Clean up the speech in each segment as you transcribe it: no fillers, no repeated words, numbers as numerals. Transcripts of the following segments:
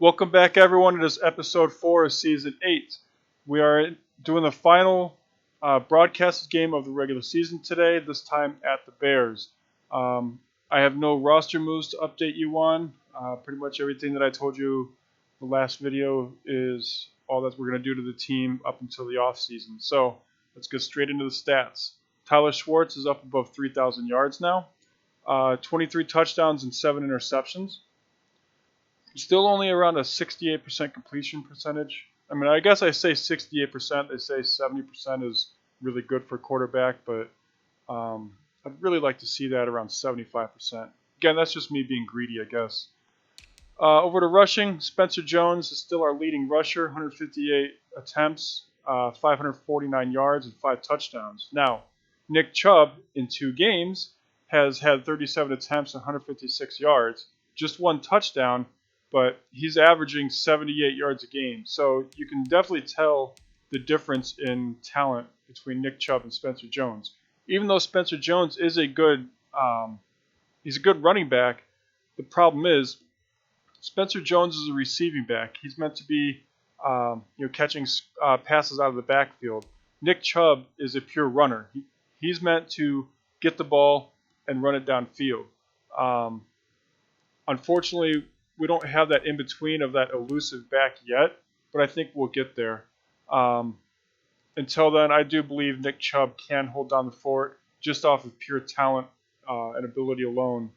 Welcome back, everyone. It is episode 4 of season 8. We are doing the final broadcast game of the regular season today, this time at the Bears. I have no roster moves to update you on. Pretty much everything that I told you the last video is all that we're going to do to the team up until the offseason. So let's get straight into the stats. Tyler Schwartz is up above 3,000 yards now, 23 touchdowns and 7 interceptions. Still only around a 68% completion percentage. I mean, I guess I say 68%. They say 70% is really good for a quarterback, but I'd really like to see that around 75%. Again, that's just me being greedy, I guess. Over to rushing, Spencer Jones is still our leading rusher, 158 attempts, 549 yards, and 5 touchdowns. Now, Nick Chubb, in 2 games, has had 37 attempts and 156 yards, just 1 touchdown, but he's averaging 78 yards a game. So you can definitely tell the difference in talent between Nick Chubb and Spencer Jones. Even though Spencer Jones is a good running back, the problem is Spencer Jones is a receiving back. He's meant to be catching passes out of the backfield. Nick Chubb is a pure runner. He's meant to get the ball and run it downfield. Unfortunately, we don't have that in between of that elusive back yet, but I think we'll get there. Until then, I do believe Nick Chubb can hold down the fort just off of pure talent and ability alone.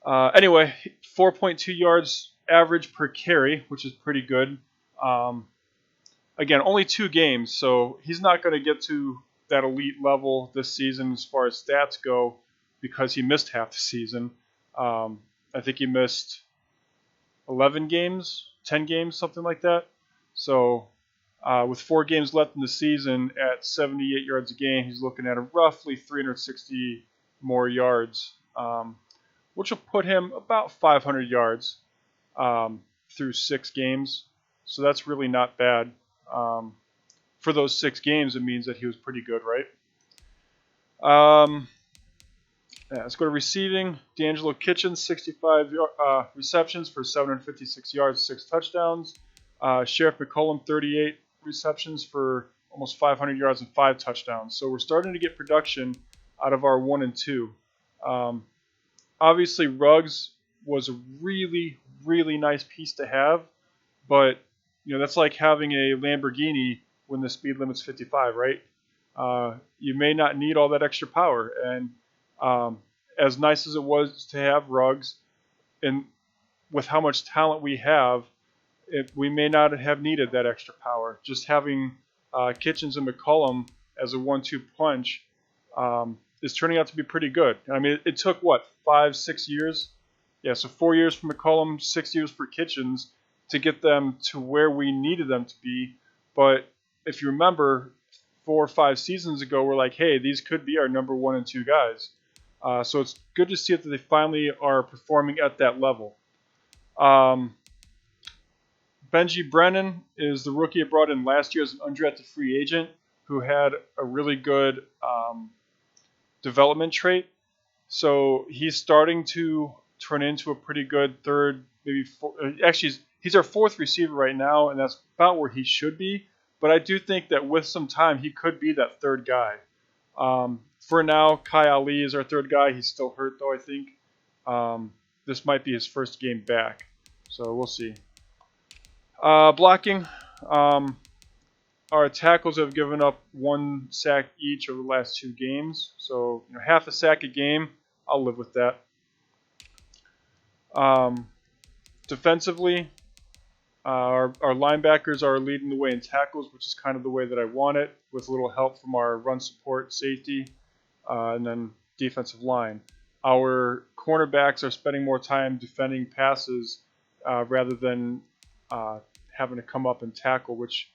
Anyway, 4.2 yards average per carry, which is pretty good. Again, only 2 games, so he's not going to get to that elite level this season as far as stats go because he missed half the season. I think he missed 11 games, 10 games, something like that. So with 4 games left in the season at 78 yards a game, he's looking at roughly 360 more yards, which will put him about 500 yards through 6 games. So that's really not bad. For those 6 games, it means that he was pretty good, right? Let's go to receiving. D'Angelo Kitchens, 65 receptions for 756 yards, 6 touchdowns. Sheriff McCollum, 38 receptions for almost 500 yards and 5 touchdowns. So we're starting to get production out of our 1 and 2. Obviously, Ruggs was a really, really nice piece to have, but that's like having a Lamborghini when the speed limit's 55, right? You may not need all that extra power, and as nice as it was to have Ruggs, and with how much talent we have, we may not have needed that extra power. Just having Kitchens and McCollum as a 1-2 punch is turning out to be pretty good. I mean, it took, 5-6 years? Yeah, so 4 years for McCollum, 6 years for Kitchens to get them to where we needed them to be. But if you remember, 4 or 5 seasons ago, we're like, hey, these could be our number 1 and 2 guys. So it's good to see that they finally are performing at that level. Benji Brennan is the rookie I brought in last year as an undrafted free agent who had a really good development trait. So he's starting to turn into a pretty good third, maybe four, actually he's our 4th receiver right now, and that's about where he should be. But I do think that with some time, he could be that 3rd guy. For now, Kai Ali is our 3rd guy. He's still hurt, though, I think. This might be his first game back, so we'll see. Blocking. Our tackles have given up 1 sack each over the last 2 games, so half a sack a game, I'll live with that. Defensively, our linebackers are leading the way in tackles, which is kind of the way that I want it, with a little help from our run support safety, and then defensive line. Our cornerbacks are spending more time defending passes rather than having to come up and tackle, which,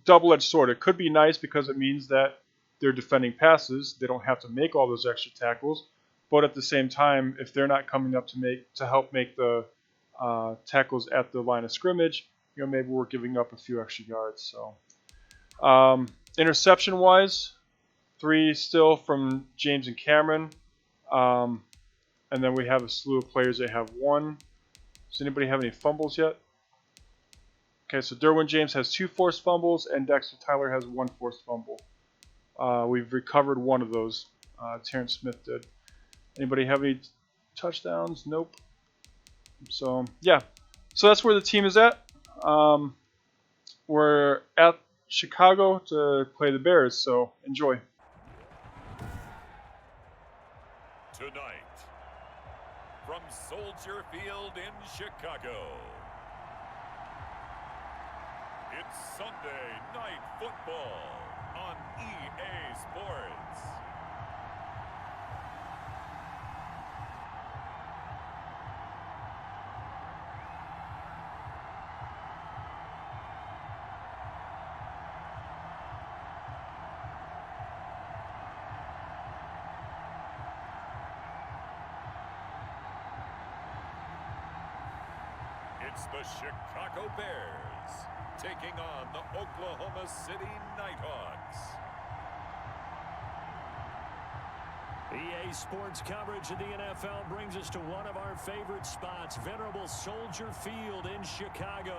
double-edged sword. It could be nice because it means that they're defending passes. They don't have to make all those extra tackles. But at the same time, if they're not coming up to help make the tackles at the line of scrimmage, maybe we're giving up a few extra yards. So, interception-wise, 3 still from James and Cameron, and then we have a slew of players that have 1. Does anybody have any fumbles yet? Okay, so Derwin James has 2 forced fumbles, and Dexter Tyler has 1 forced fumble. We've recovered 1 of those. Terrence Smith did. Anybody have any touchdowns? Nope. So, yeah. So that's where the team is at. We're at Chicago to play the Bears, so enjoy. Tonight, from Soldier Field in Chicago, it's Sunday Night Football on EA Sports. It's the Chicago Bears taking on the Oklahoma City Nighthawks. EA Sports coverage of the NFL brings us to one of our favorite spots, venerable Soldier Field in Chicago.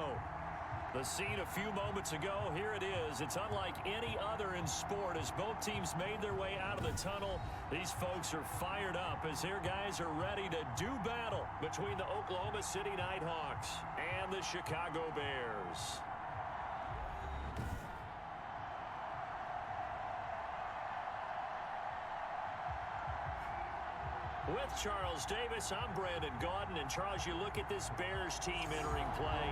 The scene a few moments ago, here it is. It's unlike any other in sport as both teams made their way out of the tunnel. These folks are fired up as their guys are ready to do battle between the Oklahoma City Nighthawks and the Chicago Bears. With Charles Davis, I'm Brandon Gaudin. And Charles, you look at this Bears team entering play.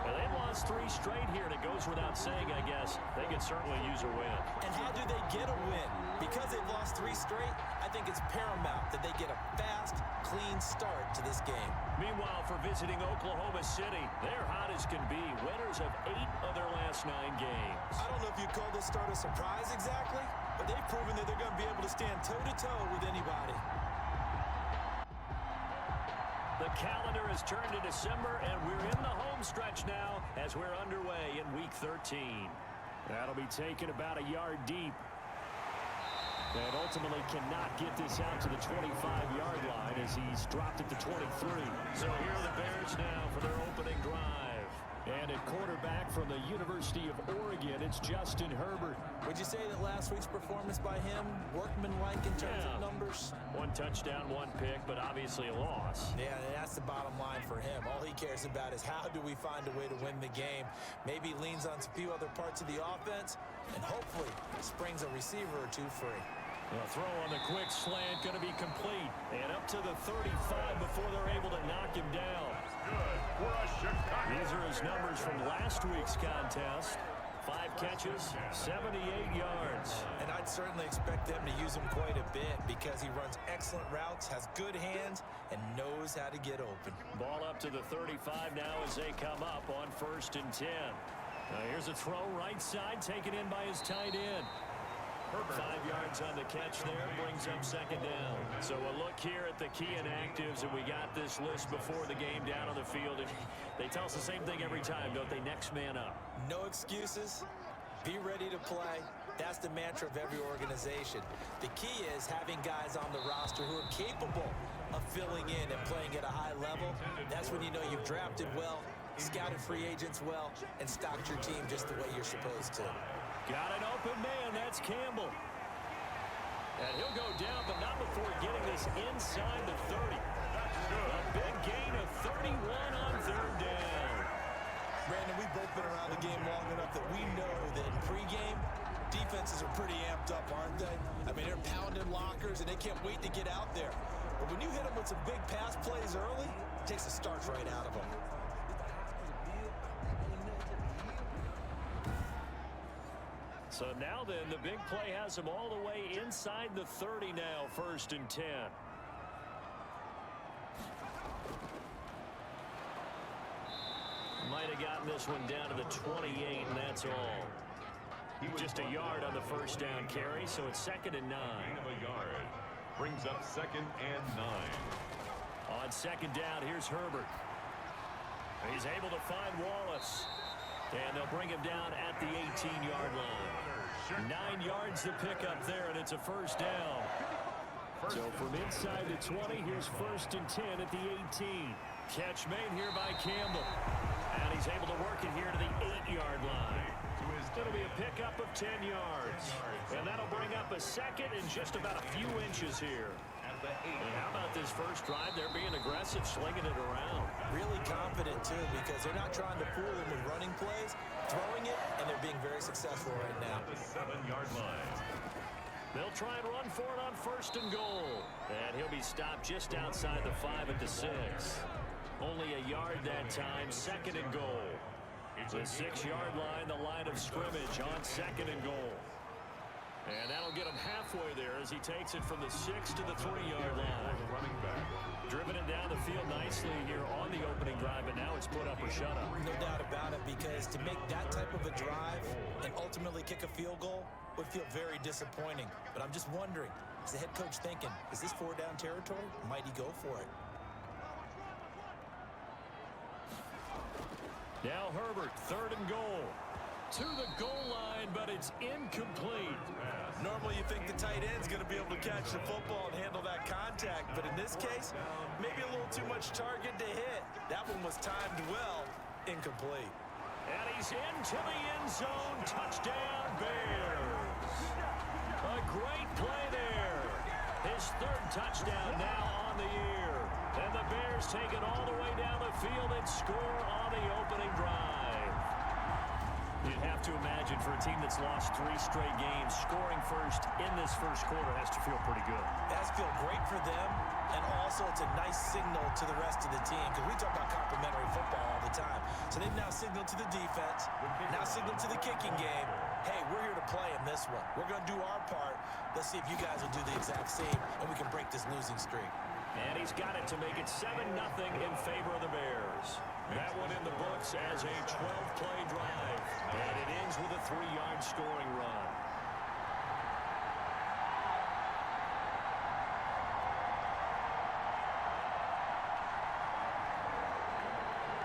Well, they've lost 3 straight here, and it goes without saying, I guess. They could certainly use a win. And how do they get a win? Because they've lost 3 straight, I think it's paramount that they get a fast, clean start to this game. Meanwhile, for visiting Oklahoma City, they're hot as can be. Winners of 8 of their last 9 games. I don't know if you'd call this start a surprise exactly, but they've proven that they're going to be able to stand toe-to-toe with anybody. The calendar has turned to December, and we're in the home stretch now as we're underway in Week 13. That'll be taken about a yard deep. And ultimately cannot get this out to the 25-yard line as he's dropped it to 23. So here are the Bears now for their opening drive. And at quarterback from the University of Oregon, it's Justin Herbert. Would you say that last week's performance by him, workmanlike in terms of numbers? 1 touchdown, 1 pick, but obviously a loss. Yeah, and that's the bottom line for him. All he cares about is how do we find a way to win the game. Maybe leans on a few other parts of the offense, and hopefully springs a receiver or 2 free. The throw on the quick slant going to be complete. And up to the 35 before they're able to knock him down. These are his numbers from last week's contest. 5 catches, 78 yards. And I'd certainly expect them to use him quite a bit because he runs excellent routes, has good hands, and knows how to get open. Ball up to the 35 now as they come up on 1st and 10. Now here's a throw right side taken in by his tight end. 5 yards on the catch there, brings up 2nd down. So a look here at the key inactives, and we got this list before the game down on the field. And they tell us the same thing every time, don't they? Next man up. No excuses. Be ready to play. That's the mantra of every organization. The key is having guys on the roster who are capable of filling in and playing at a high level. That's when you know you've drafted well, scouted free agents well, and stocked your team just the way you're supposed to. Got an open man, that's Campbell. And he'll go down, but not before getting this inside the 30. A big gain of 31 on 3rd down. Brandon, we've both been around the game long enough that we know that in pregame, defenses are pretty amped up, aren't they? I mean, they're pounding lockers, and they can't wait to get out there. But when you hit them with some big pass plays early, it takes the starch right out of them. So now then, the big play has him all the way inside the 30 now, 1st and 10. Might have gotten this one down to the 28, and that's all. Just a yard on the 1st down carry, so it's 2nd and 9. A yard brings up 2nd and 9. On 2nd down, here's Herbert. He's able to find Wallace. And they'll bring him down at the 18-yard line. 9 yards to pick up there, and it's a 1st down. So from inside the 20, here's 1st and 10 at the 18. Catch made here by Campbell. And he's able to work it here to the 8-yard line. It'll be a pickup of 10 yards. And that'll bring up a second and just about a few inches here. And how about this first drive? They're being aggressive, slinging it around. Really confident, too, because they're not trying to fool them with running plays, throwing it, and they're being very successful right now. The 7-yard line. They'll try and run for it on 1st and goal. And he'll be stopped just outside the 5 at the 6. Only a yard that time, 2nd and goal. The 6-yard line, the line of scrimmage on 2nd and goal. And that'll get him halfway there as he takes it from the 6 to the 3-yard line. Running back. Driven it down the field nicely here on the opening drive, but now it's put up or shut up. No doubt about it, because to make that type of a drive and ultimately kick a field goal would feel very disappointing. But I'm just wondering, is the head coach thinking, is this 4-down territory? Might he go for it? Now Herbert, 3rd and goal. To the goal line, but it's incomplete. Normally you think the tight end's going to be able to catch the football and handle that contact, but in this case, maybe a little too much target to hit. That one was timed well, incomplete. And he's into the end zone. Touchdown, Bears. A great play there. His 3rd touchdown now on the year. And the Bears take it all the way down the field and score on the opening drive. You'd have to imagine for a team that's lost 3 straight games, scoring first in this first quarter has to feel pretty good. It has to feel great for them, and also it's a nice signal to the rest of the team, because we talk about complementary football all the time. So they've now signaled to the defense, now signaled to the kicking game, hey, we're here to play in this one. We're going to do our part. Let's see if you guys will do the exact same, and we can break this losing streak. And he's got it to make it 7-0 in favor of the Bears. That one in the books as a 12-play drive. And it ends with a 3-yard scoring run.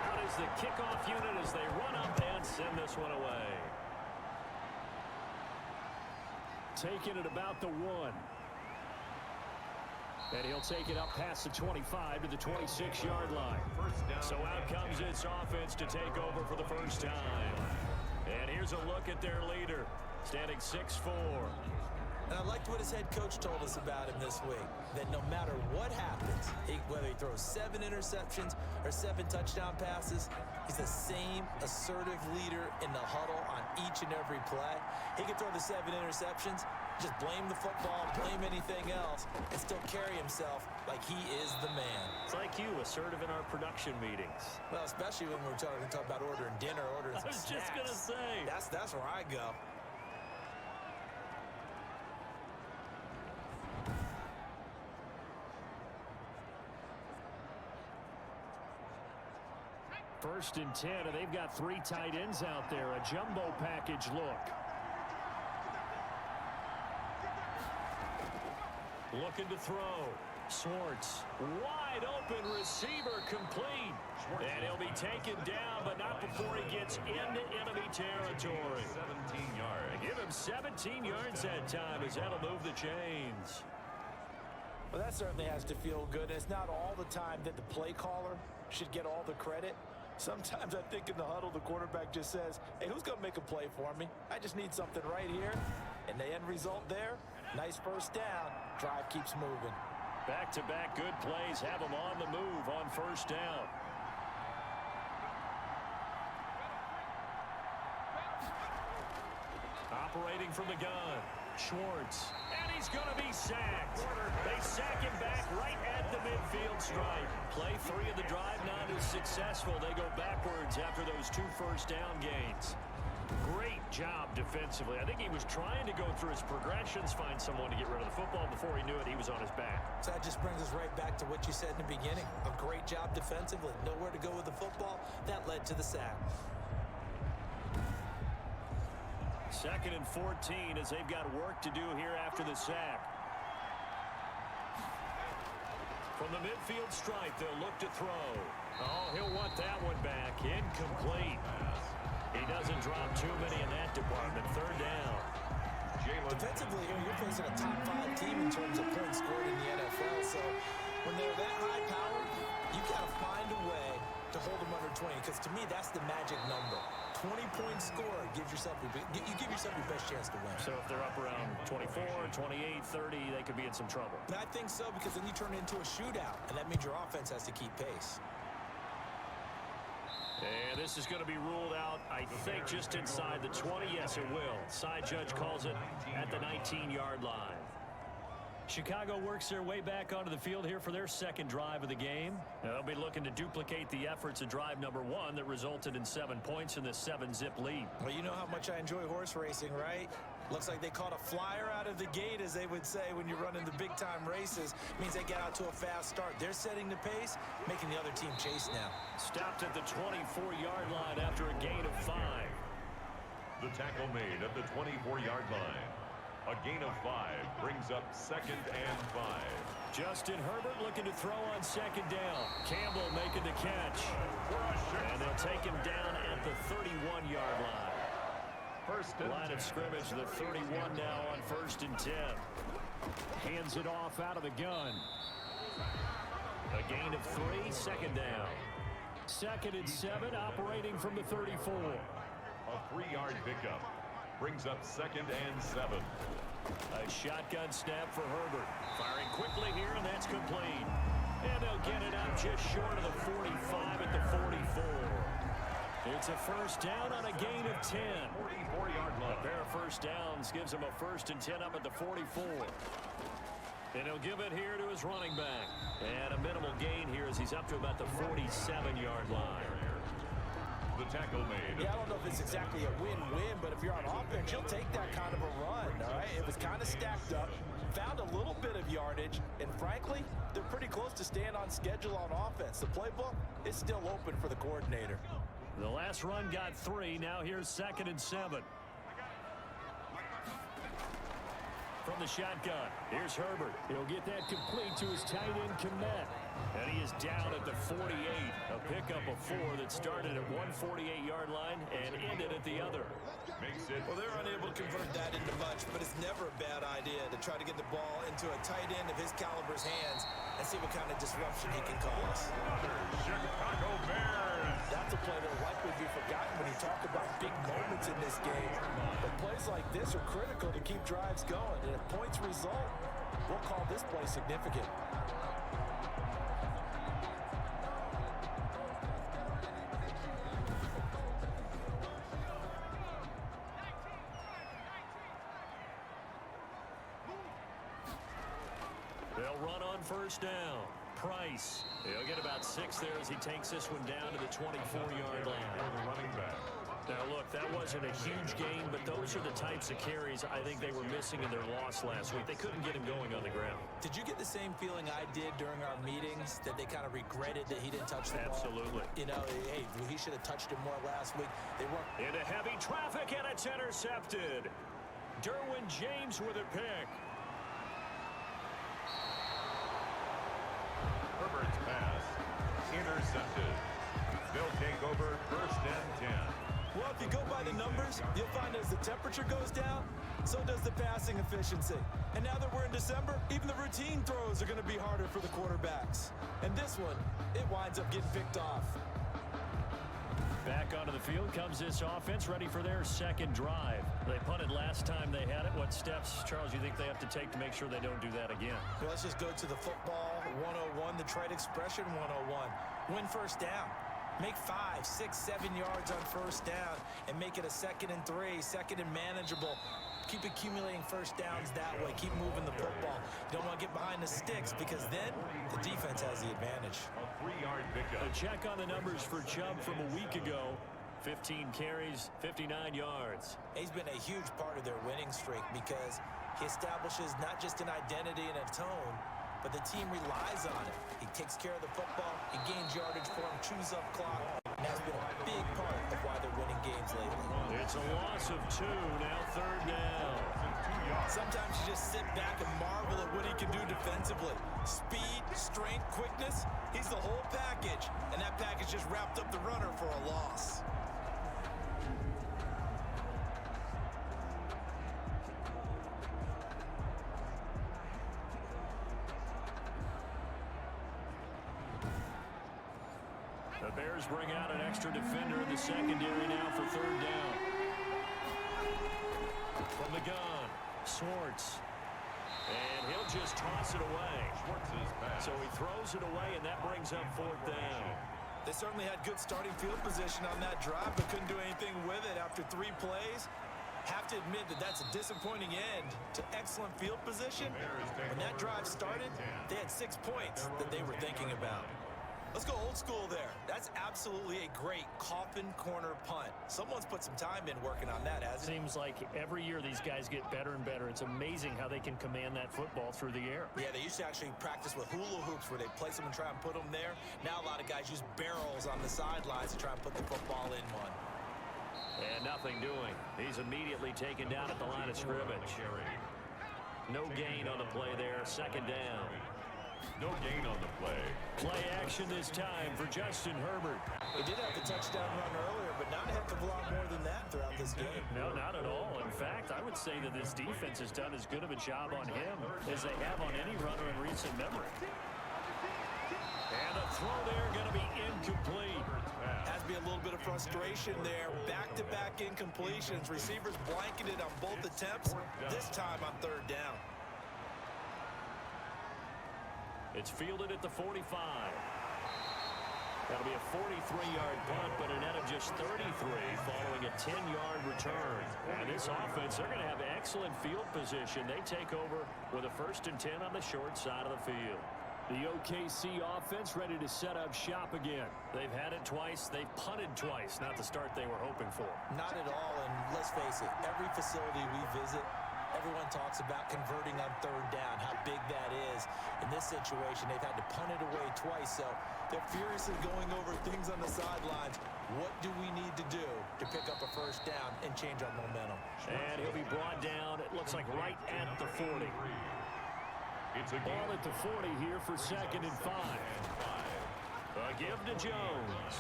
Out is the kickoff unit as they run up and send this one away. Taking it about the 1. And he'll take it up past the 25 to the 26-yard line. So out comes its offense to take over for the first time. And here's a look at their leader, standing 6'4". And I liked what his head coach told us about him this week, that no matter what happens, whether he throws 7 interceptions or 7 touchdown passes, he's the same assertive leader in the huddle on each and every play. He can throw the 7 interceptions, just blame the football, blame anything else, and still carry himself like he is the man. It's like you, assertive in our production meetings. Well, especially when we're talking about ordering dinner, ordering some snacks. I was just going to say. That's where I go. First and 10, and they've got 3 tight ends out there. A jumbo package look. Looking to throw. Swartz. Wide open receiver complete. And he'll be taken down, but not before he gets into enemy territory. 17 yards. Give him 17 yards that time as that'll move the chains. Well, that certainly has to feel good. It's not all the time that the play caller should get all the credit. Sometimes I think in the huddle, the quarterback just says, hey, who's going to make a play for me? I just need something right here. And the end result there, nice first down. Drive keeps moving. Back-to-back good plays have him on the move on first down. Operating from the gun, Schwartz. And he's going to be sacked. They sack him back right at the midfield stripe. Play 3 of the drive not as successful. They go backwards after those 2 first down gains. Great job defensively. I think he was trying to go through his progressions, find someone to get rid of the football. Before he knew it, he was on his back. So that just brings us right back to what you said in the beginning. A great job defensively. Nowhere to go with the football. That led to the sack. 2nd and 14 as they've got work to do here after the sack. From the midfield stripe, they'll look to throw. Oh, he'll want that one back. Incomplete. He doesn't drop too many in that department. 3rd down. Defensively here, you're facing a top 5 team in terms of points scored in the NFL. So when they're that high powered, you you got to find a way to hold them under 20, because to me, that's the magic number. 20-point score gives yourself you give yourself your best chance to win. So if they're up around 24, 28, 30, they could be in some trouble. And I think so, because then you turn it into a shootout, and that means your offense has to keep pace. And this is going to be ruled out, I think, just inside the 20. Yes, it will. Side judge calls it at the 19-yard line. Chicago works their way back onto the field here for their second drive of the game. They'll be looking to duplicate the efforts of drive number 1 that resulted in 7 points in this 7-zip lead. Well, you know how much I enjoy horse racing, right? Looks like they caught a flyer out of the gate, as they would say when you're running the big-time races. Means they get out to a fast start. They're setting the pace, making the other team chase now. Stopped at the 24-yard line after a gain of 5. The tackle made at the 24-yard line. A gain of 5 brings up 2nd and 5. Justin Herbert looking to throw on 2nd down. Campbell making the catch. And they'll take him down at the 31-yard line. Line of scrimmage, the 31 now on 1st and 10. Hands it off out of the gun. A gain of 3, 2nd down. 2nd and 7, operating from the 34. A 3-yard pickup brings up 2nd and 7. A shotgun snap for Herbert. Firing quickly here, and that's complete. And they'll get it out just short of the 45 at the 44. It's a first down on a gain of 10. 44-yard line. A pair of first downs gives him a 1st and 10 up at the 44. And he'll give it here to his running back. And a minimal gain here as he's up to about the 47-yard line. The tackle made. Yeah, I don't know if it's exactly a win-win, but if you're on offense, you'll take that kind of a run, all right? It was kind of stacked up, found a little bit of yardage, and frankly, they're pretty close to staying on schedule on offense. The playbook is still open for the coordinator. The last run got 3. Now here's 2nd and 7. From the shotgun, here's Herbert. He'll get that complete to his tight end, Kmet. And he is down at the 48. A pickup of 4 that started at one 48-yard line and ended at the other. Makes it. Well, they're unable to convert that into much, but it's never a bad idea to try to get the ball into a tight end of his caliber's hands and see what kind of disruption he can cause. Another Chicago Bears. That's a play that will likely be forgotten when you talk about big moments in this game. But plays like this are critical to keep drives going, and if points result, we'll call this play significant. They'll run on first down. Price. He'll get about 6 there as he takes this one down to the 24-yard line. The running back. Now, look, that wasn't a huge gain, but those are the types of carries I think they were missing in their loss last week. They couldn't get him going on the ground. Did you get the same feeling I did during our meetings, that they kind of regretted that he didn't touch the ball? Absolutely. You know, hey, he should have touched it more last week. They weren't. Into heavy traffic, and it's intercepted. Derwin James with a pick. Herbert's pass intercepted. They'll take over 1st and 10. Well, if you go by the numbers, you'll find as the temperature goes down, so does the passing efficiency. And now that we're in December, even the routine throws are going to be harder for the quarterbacks. And this one, it winds up getting picked off. Back onto the field comes this offense, ready for their second drive. They punted last time they had it. What steps, Charles, you think they have to take to make sure they don't do that again? Well, let's just go to the football 101, the trade expression 101. Win first down. Make 5, 6, 7 yards on first down and make it a 2nd and 3, 2nd and manageable. Keep accumulating first downs that way. Keep moving the football. You don't want to get behind the sticks because then the defense has the advantage. A 3-yard pickup. A check on the numbers for Chubb from a week ago. 15 carries, 59 yards. He's been a huge part of their winning streak because he establishes not just an identity and a tone, but the team relies on it. He takes care of the football, he gains yardage for him, chews up clock, and that's been a big part of why they're winning games lately. It's a loss of 2, now 3rd down. Sometimes you just sit back and marvel at what he can do defensively. Speed, strength, quickness, he's the whole package, and that package just wrapped up the runner for a loss. Bears bring out an extra defender in the secondary now for third down. From the gun, Swartz. And he'll just toss it away. So he throws it away, and that brings up fourth down. They certainly had good starting field position on that drive, but couldn't do anything with it after 3 plays. Have to admit that that's a disappointing end to excellent field position. When that drive started, they had 6 points that they were thinking about. Let's go old school there. That's absolutely a great coffin corner punt. Someone's put some time in working on that, hasn't it? Seems like every year these guys get better and better. It's amazing how they can command that football through the air. Yeah, they used to actually practice with hula hoops where they place them and try and put them there. Now a lot of guys use barrels on the sidelines to try and put the football in one. And nothing doing. He's immediately taken down at the line of scrimmage. No gain on the play there. Second down. No gain on the play. Play action this time for Justin Herbert. He did have the touchdown run earlier, but not a heck of a lot more than that throughout this game. No, not at all. In fact, I would say that this defense has done as good of a job on him as they have on any runner in recent memory. And the throw there going to be incomplete. Has to be a little bit of frustration there. Back-to-back incompletions. Receivers blanketed on both attempts, this time on third down. It's fielded at the 45. That'll be a 43-yard punt, but a net of just 33 following a 10-yard return. And this offense, they're going to have excellent field position. They take over with a 1st and 10 on the short side of the field. The OKC offense ready to set up shop again. They've had it twice. They've punted twice. Not the start they were hoping for. Not at all, and let's face it, every facility we visit, everyone talks about converting on third down, how big that is. In this situation, they've had to punt it away twice, so they're furiously going over things on the sidelines. What do we need to do to pick up a 1st down and change our momentum? And he'll be brought down, it looks like right at the 40. It's a Ball at the 40 here for 2nd and 5. A give to Jones.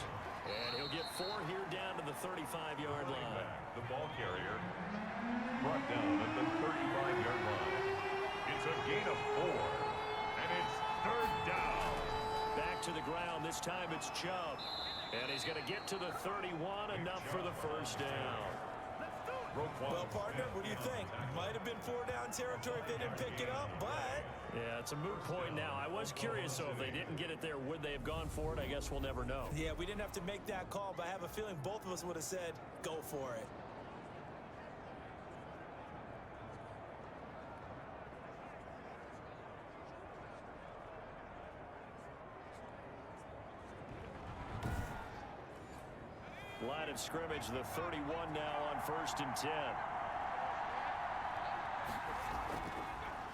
And he'll get 4 here down to the 35-yard line. The ball carrier brought down at the 35-yard line. It's a gain of 4, and it's 3rd down. Back to the ground. This time it's Chubb. And he's going to get to the 31, enough for the 1st down. Well, partner, what do you think? Might have been 4-down territory if they didn't pick it up, but... Yeah, it's a moot point now. I was curious, so if they didn't get it there, would they have gone for it? I guess we'll never know. Yeah, we didn't have to make that call, but I have a feeling both of us would have said, go for it. Line of scrimmage, the 31 now on 1st and 10.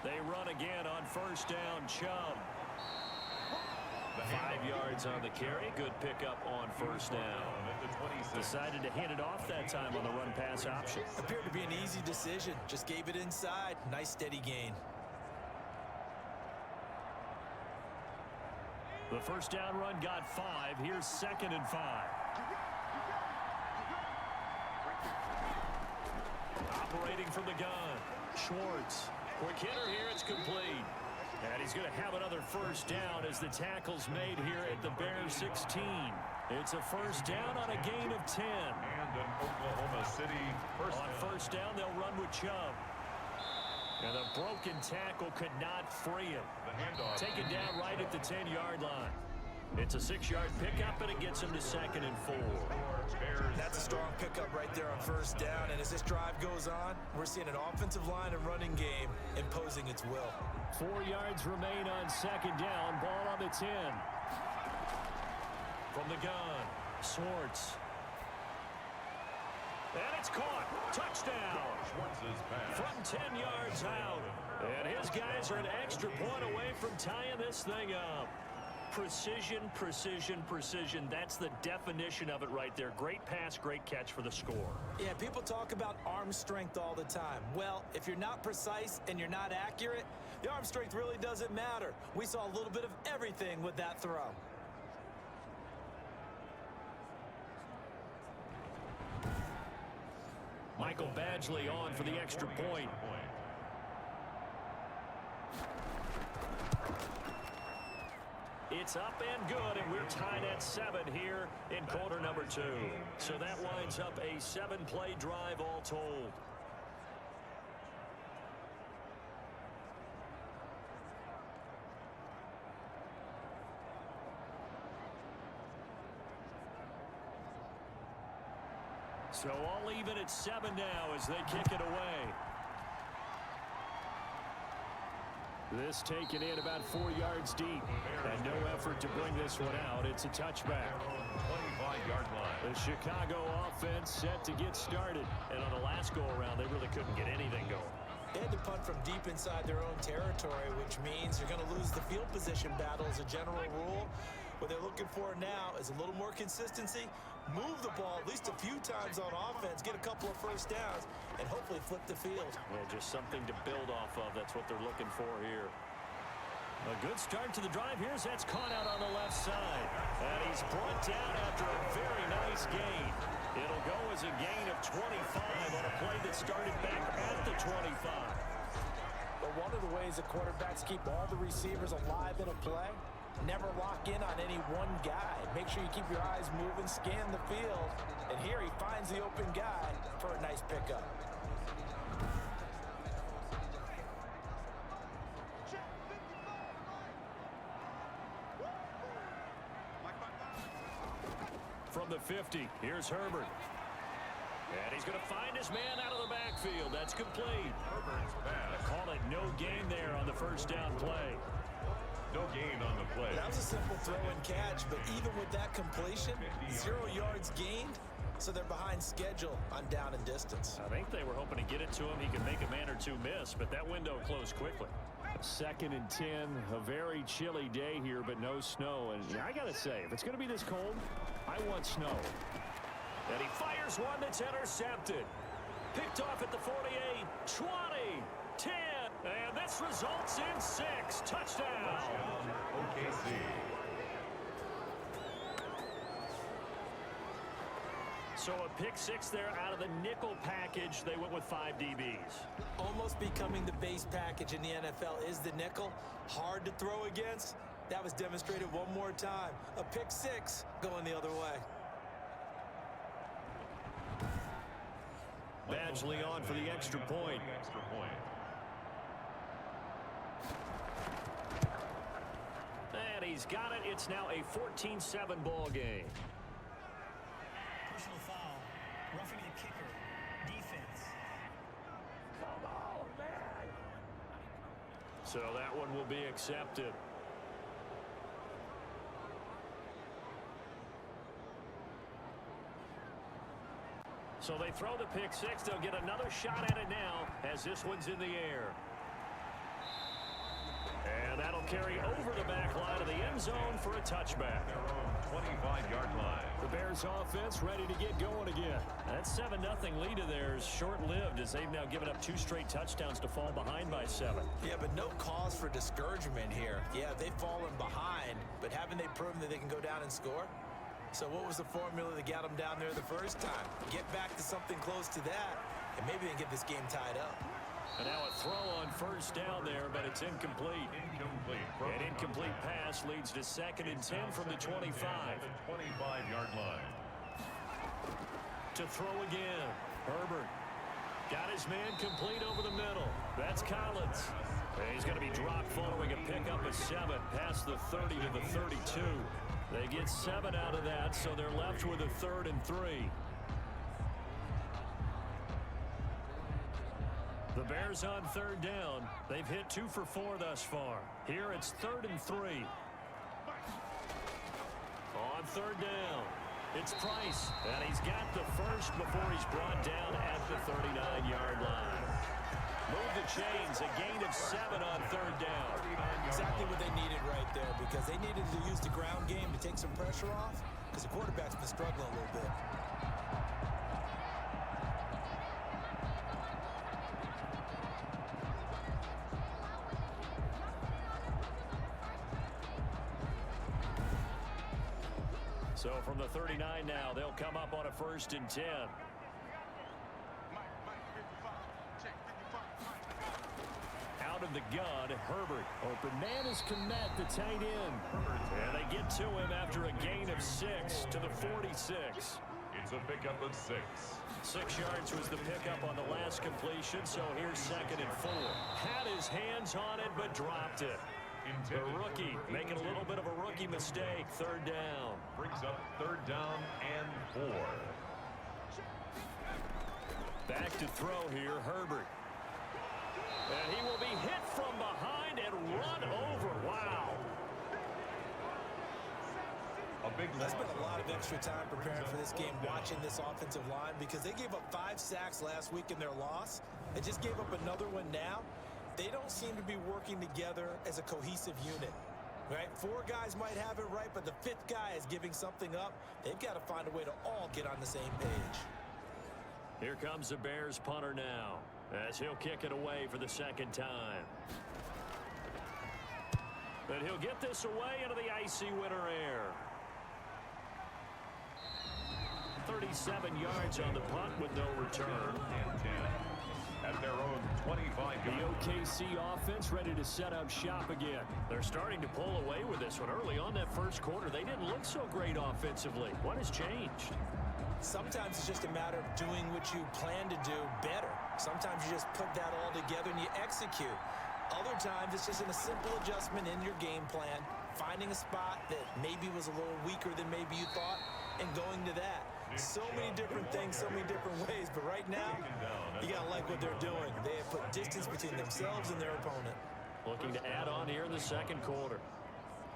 They run again on 1st down, Chubb. 5 yards on the carry. Good pickup on 1st down. Decided to hand it off that time on the run-pass option. Appeared to be an easy decision. Just gave it inside. Nice steady gain. The 1st down run got 5. Here's 2nd and 5. Operating from the gun, Schwartz. Quick hitter here, it's complete. And he's going to have another 1st down as the tackle's made here at the Bears 16. It's a 1st down on a gain of 10. And an Oklahoma City first on down. 1st down, they'll run with Chubb. And the broken tackle could not free him. The handoff. Taken down right at the 10-yard line. It's a 6-yard pickup, and it gets him to 2nd and 4. That's a strong pickup right there on 1st down. And as this drive goes on, we're seeing an offensive line and running game imposing its will. 4 yards remain on 2nd down. Ball on the 10. From the gun, Swartz. And it's caught. Touchdown. Schwartz's pass. From 10 yards out. And his guys are an extra point away from tying this thing up. Precision, precision, precision. That's the definition of it right there. Great pass, great catch for the score. Yeah, people talk about arm strength all the time. Well, if you're not precise and you're not accurate, the arm strength really doesn't matter. We saw a little bit of everything with that throw. Michael Badgley on for the extra point. It's up and good, and we're tied at 7 here in quarter number 2. So that winds up a 7-play drive all told. So all even at 7 now as they kick it away. This taken in about 4 yards deep. And no effort to bring this one out. It's a touchback. 25-yard line. The Chicago offense set to get started. And on the last go-around, they really couldn't get anything going. They had to punt from deep inside their own territory, which means you're going to lose the field position battle as a general rule. What they're looking for now is a little more consistency, move the ball at least a few times on offense, get a couple of first downs, and hopefully flip the field. Well, just something to build off of. That's what they're looking for here. A good start to the drive. Here's that's caught out on the left side. And he's brought down after a very nice gain. It'll go as a gain of 25 on a play that started back at the 25. But one of the ways that quarterbacks keep all the receivers alive in a play, never lock in on any one guy. Make sure you keep your eyes moving, scan the field. And here he finds the open guy for a nice pickup. From the 50, here's Herbert. And he's going to find his man out of the backfield. That's complete. Herbert's pass. Call it no gain there on the first down play. No gain on the play. That was a simple throw and catch, but even with that completion, 0 yards gained, so they're behind schedule on down and distance. I think they were hoping to get it to him. He could make a man or two miss, but that window closed quickly. 2nd and 10, a very chilly day here, but no snow. And I got to say, if it's going to be this cold, I want snow. And he fires one that's intercepted. Picked off at the 48, 20, 10, and this results in 6. Touchdown. OKC. So a pick 6 there out of the nickel package. They went with 5 DBs. Almost becoming the base package in the NFL is the nickel. Hard to throw against. That was demonstrated one more time. A pick 6 going the other way. Badgley on for the extra point. And he's got it. It's now a 14-7 ball game. Personal foul. Roughing the kicker. Defense. Come on, man. So that one will be accepted. So they throw the pick 6. They'll get another shot at it now as this one's in the air. And that'll carry over the back line of the end zone for a touchback. Their own 25-yard line. The Bears offense ready to get going again. That 7-0 lead of theirs short-lived as they've now given up 2 straight touchdowns to fall behind by 7. Yeah, but no cause for discouragement here. Yeah, they've fallen behind, but haven't they proven that they can go down and score? So what was the formula that got them down there the first time? Get back to something close to that, and maybe they can get this game tied up. And now a throw on first down there, but it's incomplete. An incomplete pass leads to 2nd and 10 from the 25. 25-yard line. To throw again. Herbert got his man complete over the middle. That's Collins. And he's going to be dropped following a pickup of 7 past the 30 to the 32. They get 7 out of that, so they're left with a 3rd and 3. The Bears on 3rd down. They've hit 2 for 4 thus far. Here it's 3rd and 3. On 3rd down, it's Price. And he's got the first before he's brought down at the 39-yard line. Move the chains, a gain of 7 on 3rd down. Exactly what they needed right there, because they needed to use the ground game to take some pressure off, because the quarterback's been struggling a little bit. So from the 39 now, they'll come up on a 1st and 10. out of the gun, Herbert. Open man is Komet, the tight end. And they get to him after a gain of 6 to the 46. It's a pickup of 6. 6 yards was the pickup on the last completion, so here's 2nd and 4. Had his hands on it, but dropped it. The rookie making a little bit of a rookie mistake. 3rd down. Brings up 3rd down and 4. Back to throw here, Herbert. And he will be hit from behind and run over. Wow. A big I loss. spent a lot of extra time preparing for this game, watching this offensive line, because they gave up 5 sacks last week in their loss. They just gave up another one now. They don't seem to be working together as a cohesive unit. Right? 4 guys might have it right, but the 5th guy is giving something up. They've got to find a way to all get on the same page. Here comes the Bears punter now, as he'll kick it away for the 2nd time. And he'll get this away into the icy winter air. 37 yards on the punt with no return. And 10 at their own 25. The OKC offense ready to set up shop again. They're starting to pull away with this one. Early on that first quarter, they didn't look so great offensively. What has changed? Sometimes it's just a matter of doing what you plan to do better. Sometimes you just put that all together and you execute. Other times it's just in a simple adjustment in your game plan, finding a spot that maybe was a little weaker than maybe you thought, and going to that. So many different things, so many different ways, but right now, you got to like what they're doing. They have put distance between themselves and their opponent. Looking to add on here in the 2nd quarter.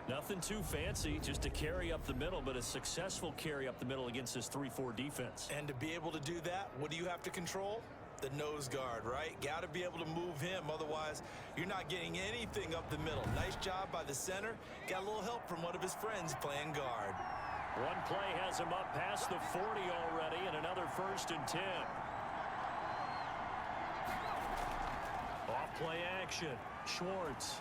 Nothing too fancy, just a carry up the middle, but a successful carry up the middle against this 3-4 defense. And to be able to do that, what do you have to control? The nose guard, right? Got to be able to move him, otherwise you're not getting anything up the middle. Nice job by the center. Got a little help from one of his friends playing guard. One play has him up past the 40 already, and another 1st and 10. Off play action. Schwartz.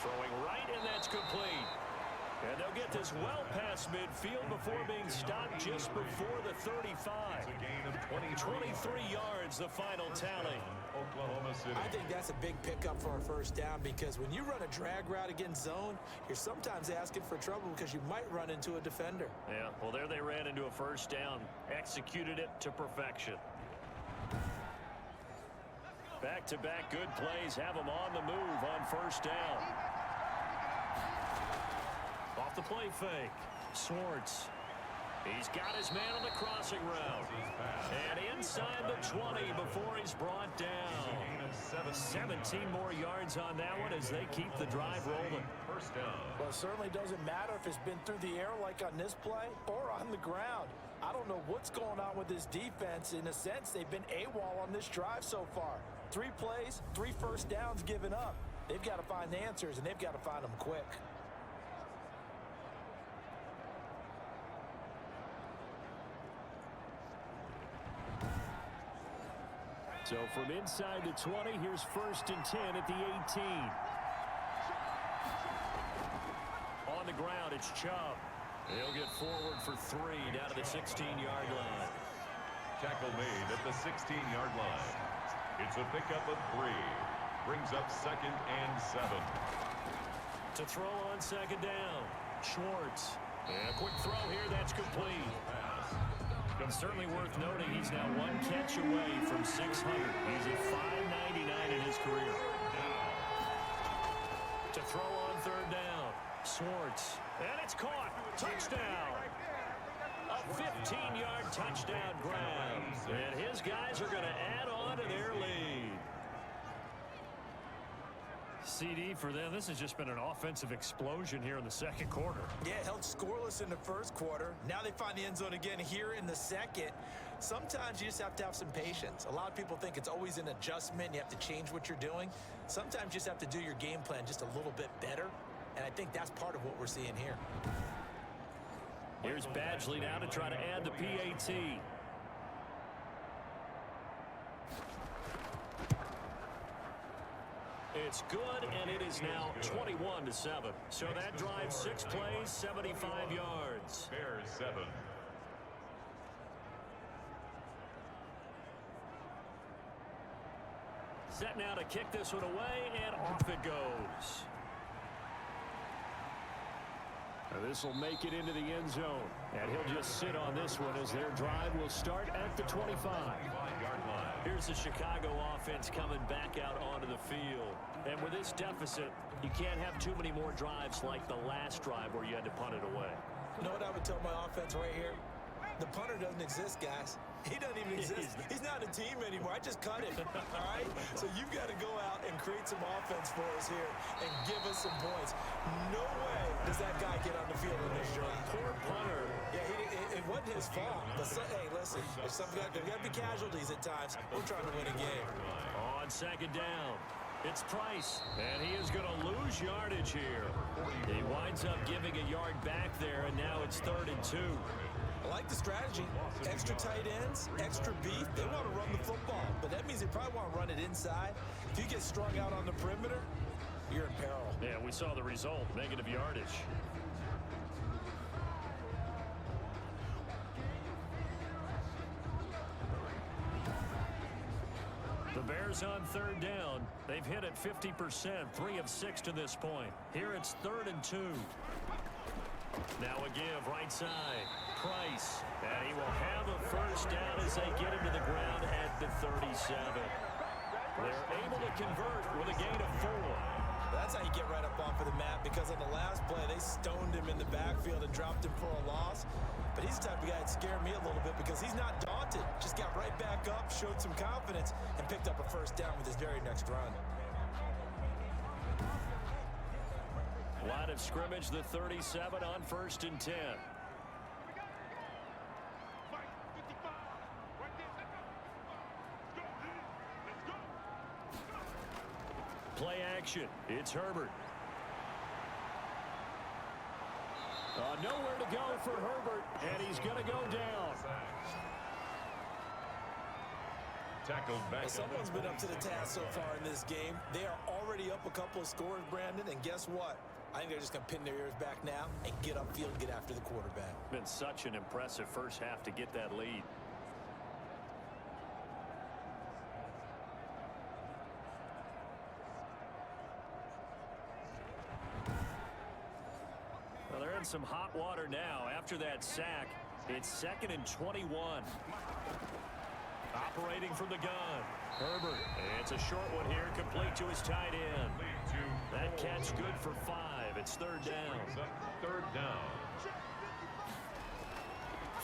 Throwing right, and that's complete. And they'll get this well past midfield before being stopped just before the 35. It's a gain of 23 yards, the final tally. Oklahoma City. I think that's a big pickup for a 1st down, because when you run a drag route against zone, you're sometimes asking for trouble because you might run into a defender. Yeah, well, there they ran into a 1st down. Executed it to perfection. Back-to-back good plays have them on the move on 1st down. Off the play fake. Schwartz. He's got his man on the crossing route. And inside the 20 before he's brought down. 17 more yards on that one as they keep the drive rolling. 1st down. Well, it certainly doesn't matter if it's been through the air like on this play or on the ground. I don't know what's going on with this defense. In a sense, they've been AWOL on this drive so far. 3 plays, 3 1st downs given up. They've got to find answers, and they've got to find them quick. So from inside the 20, here's 1st and 10 at the 18. On the ground, it's Chubb. He'll get forward for 3 down to the 16-yard line. Tackle made at the 16-yard line. It's a pickup of 3. Brings up 2nd and 7. To throw on 2nd down, Schwartz. And a quick throw here, that's complete. It's certainly worth noting he's now 1 catch away from 600. He's at 599 in his career. To throw on 3rd down, Schwartz. And it's caught. Touchdown. A 15-yard touchdown grab. And his guys are going to add on to their lead. CD for them. This has just been an offensive explosion here in the 2nd quarter. Yeah, held scoreless in the 1st quarter. Now they find the end zone again here in the 2nd. Sometimes you just have to have some patience. A lot of people think it's always an adjustment. You have to change what you're doing. Sometimes you just have to do your game plan just a little bit better. And I think that's part of what we're seeing here. Here's Badgley now to try to add the PAT. It's good, and it is now 21-7. So that drive, 6 plays, 75 yards. Bears 7. Set now to kick this one away, and off it goes. This will make it into the end zone, and he'll just sit on this one as their drive will start at the 25. Here's the Chicago offense coming back out onto the field. And with this deficit, you can't have too many more drives like the last drive where you had to punt it away. You know what I would tell my offense right here? The punter doesn't exist, guys. He doesn't even exist. He's not a team anymore. I just cut him, all right? So you've got to go out and create some offense for us here and give us some points. No way does that guy get on the field in this drive. Poor punter. Yeah, it wasn't his fault. But hey, listen, there's got to be casualties at times. We're trying to win a game. On second down, it's Price, and he is going to lose yardage here. He winds up giving a yard back there, and now it's 3rd and 2. I like the strategy. Extra tight ends, extra beef. They want to run the football, but that means they probably want to run it inside. If you get strung out on the perimeter, you're in peril. Yeah, we saw the result, negative yardage. The Bears on 3rd down. They've hit it 50%, 3 of 6 to this point. Here it's 3rd and 2. Now a give right side. Price. And he will have a first down as they get him to the ground at the 37. They're able to convert with a gain of 4. That's how you get right up off of the map, because on the last play, they stoned him in the backfield and dropped him for a loss. But he's the type of guy that scared me a little bit because he's not daunted. Just got right back up, showed some confidence, and picked up a first down with his very next run. Line of scrimmage, the 37 on 1st and 10. Play action. It's Herbert. Nowhere to go for Herbert, and he's going to go down. Tackled back. Well, someone's been up to the task so far in this game. They are already up a couple of scores, Brandon, and guess what? I think they're just going to pin their ears back now and get upfield and get after the quarterback. Been such an impressive first half to get that lead. Well, they're in some hot water now. After that sack, it's 2nd and 21. Operating from the gun. Herbert. It's a short one here, complete to his tight end. That catch good for 5. It's 3rd down. 3rd down.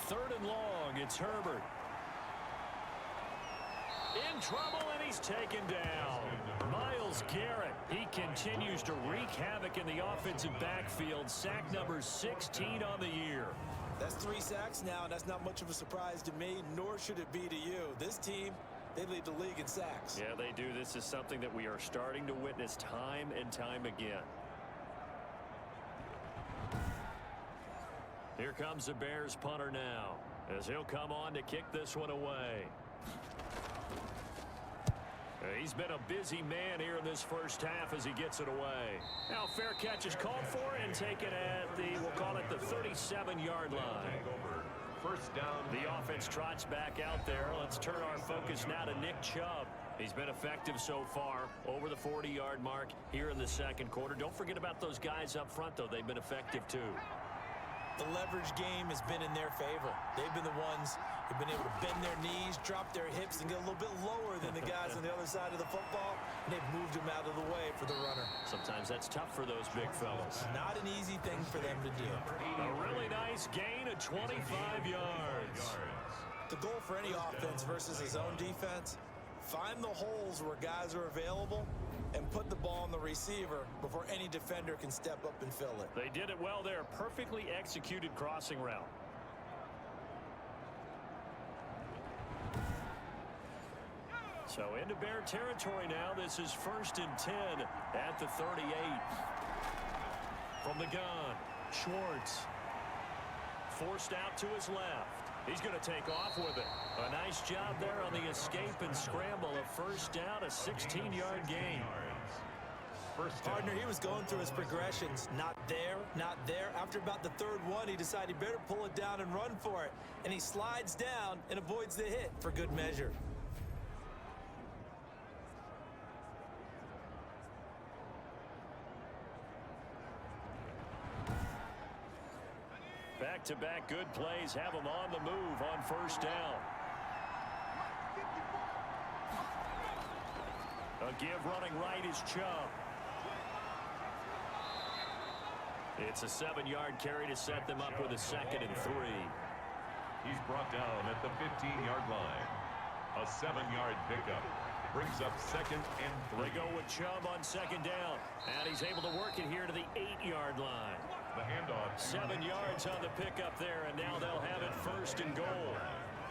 3rd and long. It's Herbert. In trouble, and he's taken down. Myles Garrett. He continues to wreak havoc in the offensive backfield. Sack number 16 on the year. That's 3 sacks now, and that's not much of a surprise to me, nor should it be to you. This team, they lead the league in sacks. Yeah, they do. This is something that we are starting to witness time and time again. Here comes the Bears punter now, as he'll come on to kick this one away. He's been a busy man here in this first half as he gets it away. Now fair catch is called for and taken at the, we'll call it the 37-yard line. First down. The offense trots back out there. Let's turn our focus now to Nick Chubb. He's been effective so far, over the 40-yard mark here in the second quarter. Don't forget about those guys up front, though. They've been effective, too. The leverage game has been in their favor. They've been the ones who've been able to bend their knees, drop their hips, and get a little bit lower than the guys on the other side of the football, and they've moved them out of the way for the runner. Sometimes that's tough for those big fellas. Not an easy thing for them to do. A really nice gain of 25 yards. The goal for any offense versus his own defense, find the holes where guys are available and put the ball on the receiver before any defender can step up and fill it. They did it well there. Perfectly executed crossing route. So into Bear territory now. This is 1st and 10 at the 38. From the gun, Schwartz. Forced out to his left. He's going to take off with it. A nice job there on the escape and scramble. A first down, a 16-yard gain. Partner, he was going through his progressions. Not there, not there. After about the 3rd one, he decided he better pull it down and run for it. And he slides down and avoids the hit for good measure. back-to-back good plays have them on the move on first down. A give running right is Chubb. It's a 7-yard carry to set them up with a 2nd and 3. He's brought down at the 15-yard line. A 7-yard pickup brings up 2nd and 3. They go with Chubb on 2nd down. And he's able to work it here to the 8-yard line. The handoff. 7 yards on the pickup there, and now they'll have it 1st and goal.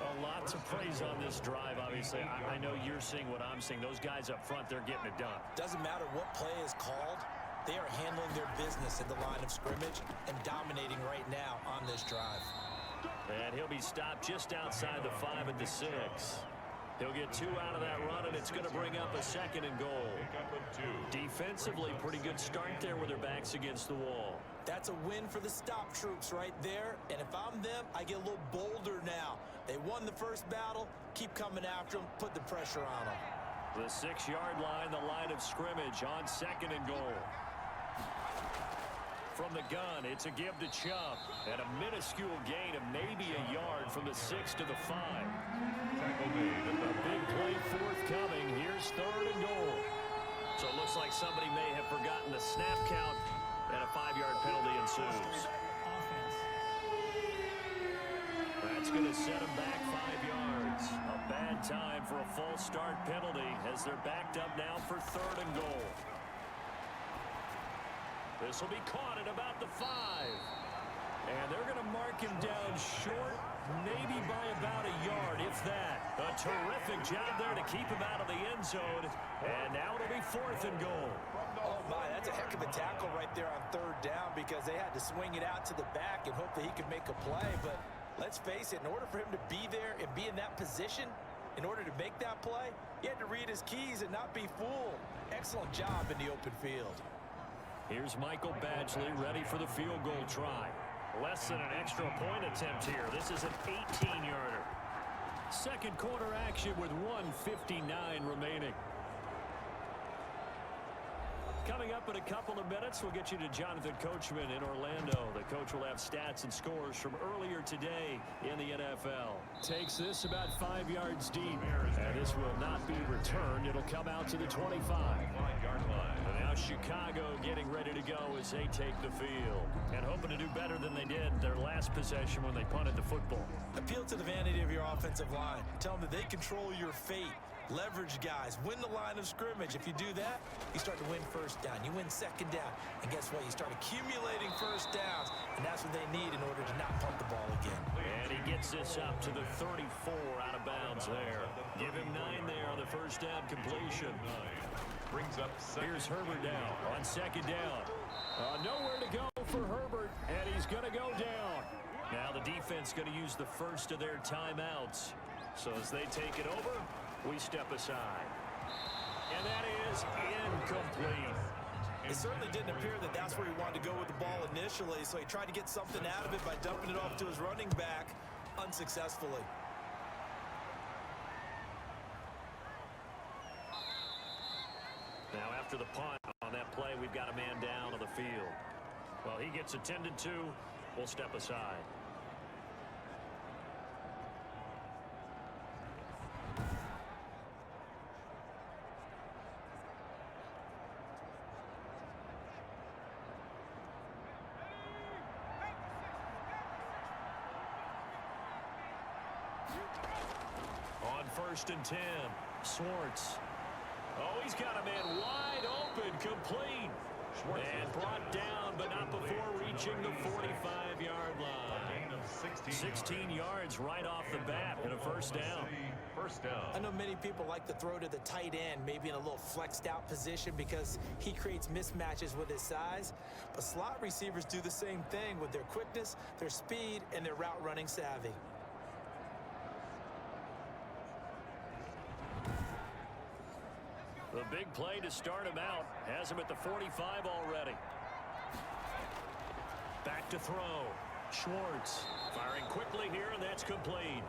A lot to praise on this drive, obviously. I know you're seeing what I'm seeing. Those guys up front, they're getting it done. Doesn't matter what play is called. They are handling their business at the line of scrimmage and dominating right now on this drive. And he'll be stopped just outside the 5 at the 6. He'll get 2 out of that run, and it's going to bring up a 2nd and goal. Defensively, pretty good start there with their backs against the wall. That's a win for the stop troops right there. And if I'm them, I get a little bolder now. They won the first battle. Keep coming after them. Put the pressure on them. The 6-yard line, the line of scrimmage on 2nd and goal. From the gun, it's a give to Chubb. And a minuscule gain of maybe a yard from the 6 to the 5. A big play forthcoming. Here's 3rd and goal. So it looks like somebody may have forgotten the snap count, and a 5-yard penalty ensues. That's going to set them back 5 yards. A bad time for a false start penalty as they're backed up now for 3rd and goal. This will be caught at about the 5. And they're going to mark him down short, maybe by about a yard, if that. A terrific job there to keep him out of the end zone. And now it'll be 4th and goal. Oh, my, that's a heck of a tackle right there on 3rd down because they had to swing it out to the back and hope that he could make a play. But let's face it, in order for him to be there and be in that position, in order to make that play, he had to read his keys and not be fooled. Excellent job in the open field. Here's Michael Badgley ready for the field goal try. Less than an extra point attempt here. This is an 18-yarder. Second quarter action with 1:59 remaining. Coming up in a couple of minutes, we'll get you to Jonathan Coachman in Orlando. The coach will have stats and scores from earlier today in the NFL. Takes this about 5 yards deep. And this will not be returned. It'll come out to the 25. 5-yard line. And now Chicago getting ready to go as they take the field. And hoping to do better than they did their last possession when they punted the football. Appeal to the vanity of your offensive line. Tell them that they control your fate. Leverage guys. Win the line of scrimmage. If you do that, you start to win 1st down. You win 2nd down. And guess what? You start accumulating 1st downs. And that's what they need in order to not punt the ball again. And he gets this up to the 34 out of bounds there. Give him 9 there on the 1st down completion. Brings up 2nd. Here's Herbert now on 2nd down. Nowhere to go for Herbert. And he's going to go down. Now the defense going to use the first of their timeouts. So as they take it over, we step aside. And that is incomplete. It certainly didn't appear that that's where he wanted to go with the ball initially, so he tried to get something out of it by dumping it off to his running back unsuccessfully. Now after the punt on that play, we've got a man down on the field. Well, he gets attended to. We'll step aside. On 1st and 10, Swartz. Oh, he's got a man wide open, complete. And brought down, but not before reaching the 45-yard line. 16 yards right off the bat and a 1st down. I know many people like to throw to the tight end, maybe in a little flexed out position because he creates mismatches with his size. But slot receivers do the same thing with their quickness, their speed, and their route running savvy. The big play to start him out has him at the 45 already. Back to throw. Schwartz firing quickly here, and that's complete.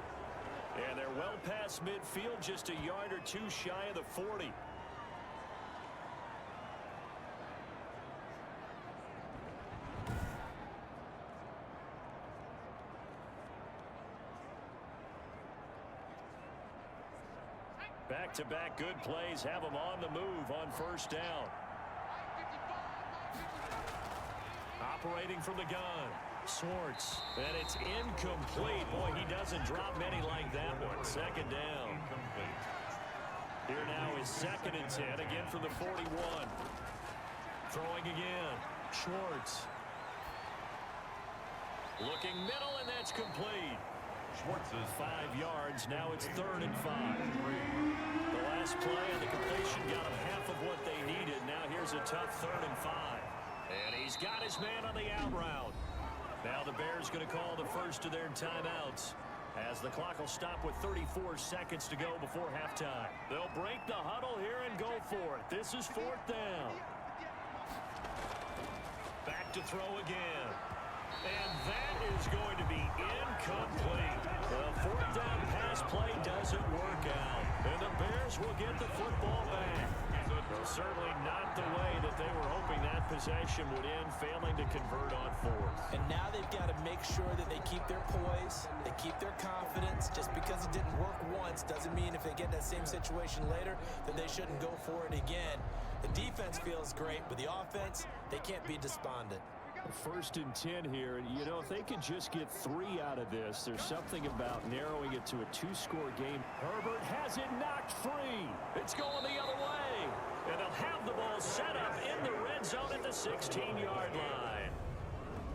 And they're well past midfield, just a yard or 2 shy of the 40. Back-to-back good plays have them on the move on first down. Operating from the gun. Swartz. And it's incomplete. Boy, he doesn't drop many like that one. Second down. Here now is 2nd and 10. Again from the 41. Throwing again. Schwartz. Looking middle, and that's complete. Schwartz is 5 yards. Now it's 3rd and 5. The last play on the completion got them half of what they needed. Now here's a tough 3rd and 5. And he's got his man on the out route. Now the Bears going to call the first of their timeouts, as the clock will stop with 34 seconds to go before halftime. They'll break the huddle here and go for it. This is 4th down. Back to throw again. And that is going to be incomplete. The 4th down pass play doesn't work out. And the Bears will get the football back. Well, certainly not the way that they were hoping that possession would end, failing to convert on 4th. And now they've got to make sure that they keep their poise, they keep their confidence. Just because it didn't work once doesn't mean if they get that same situation later that they shouldn't go for it again. The defense feels great, but the offense, they can't be despondent. 1st and 10 here, and you know, if they could just get 3 out of this, there's something about narrowing it to a 2-score game. Herbert has it knocked free. It's going the other way. And they'll have the ball set up in the red zone at the 16-yard line.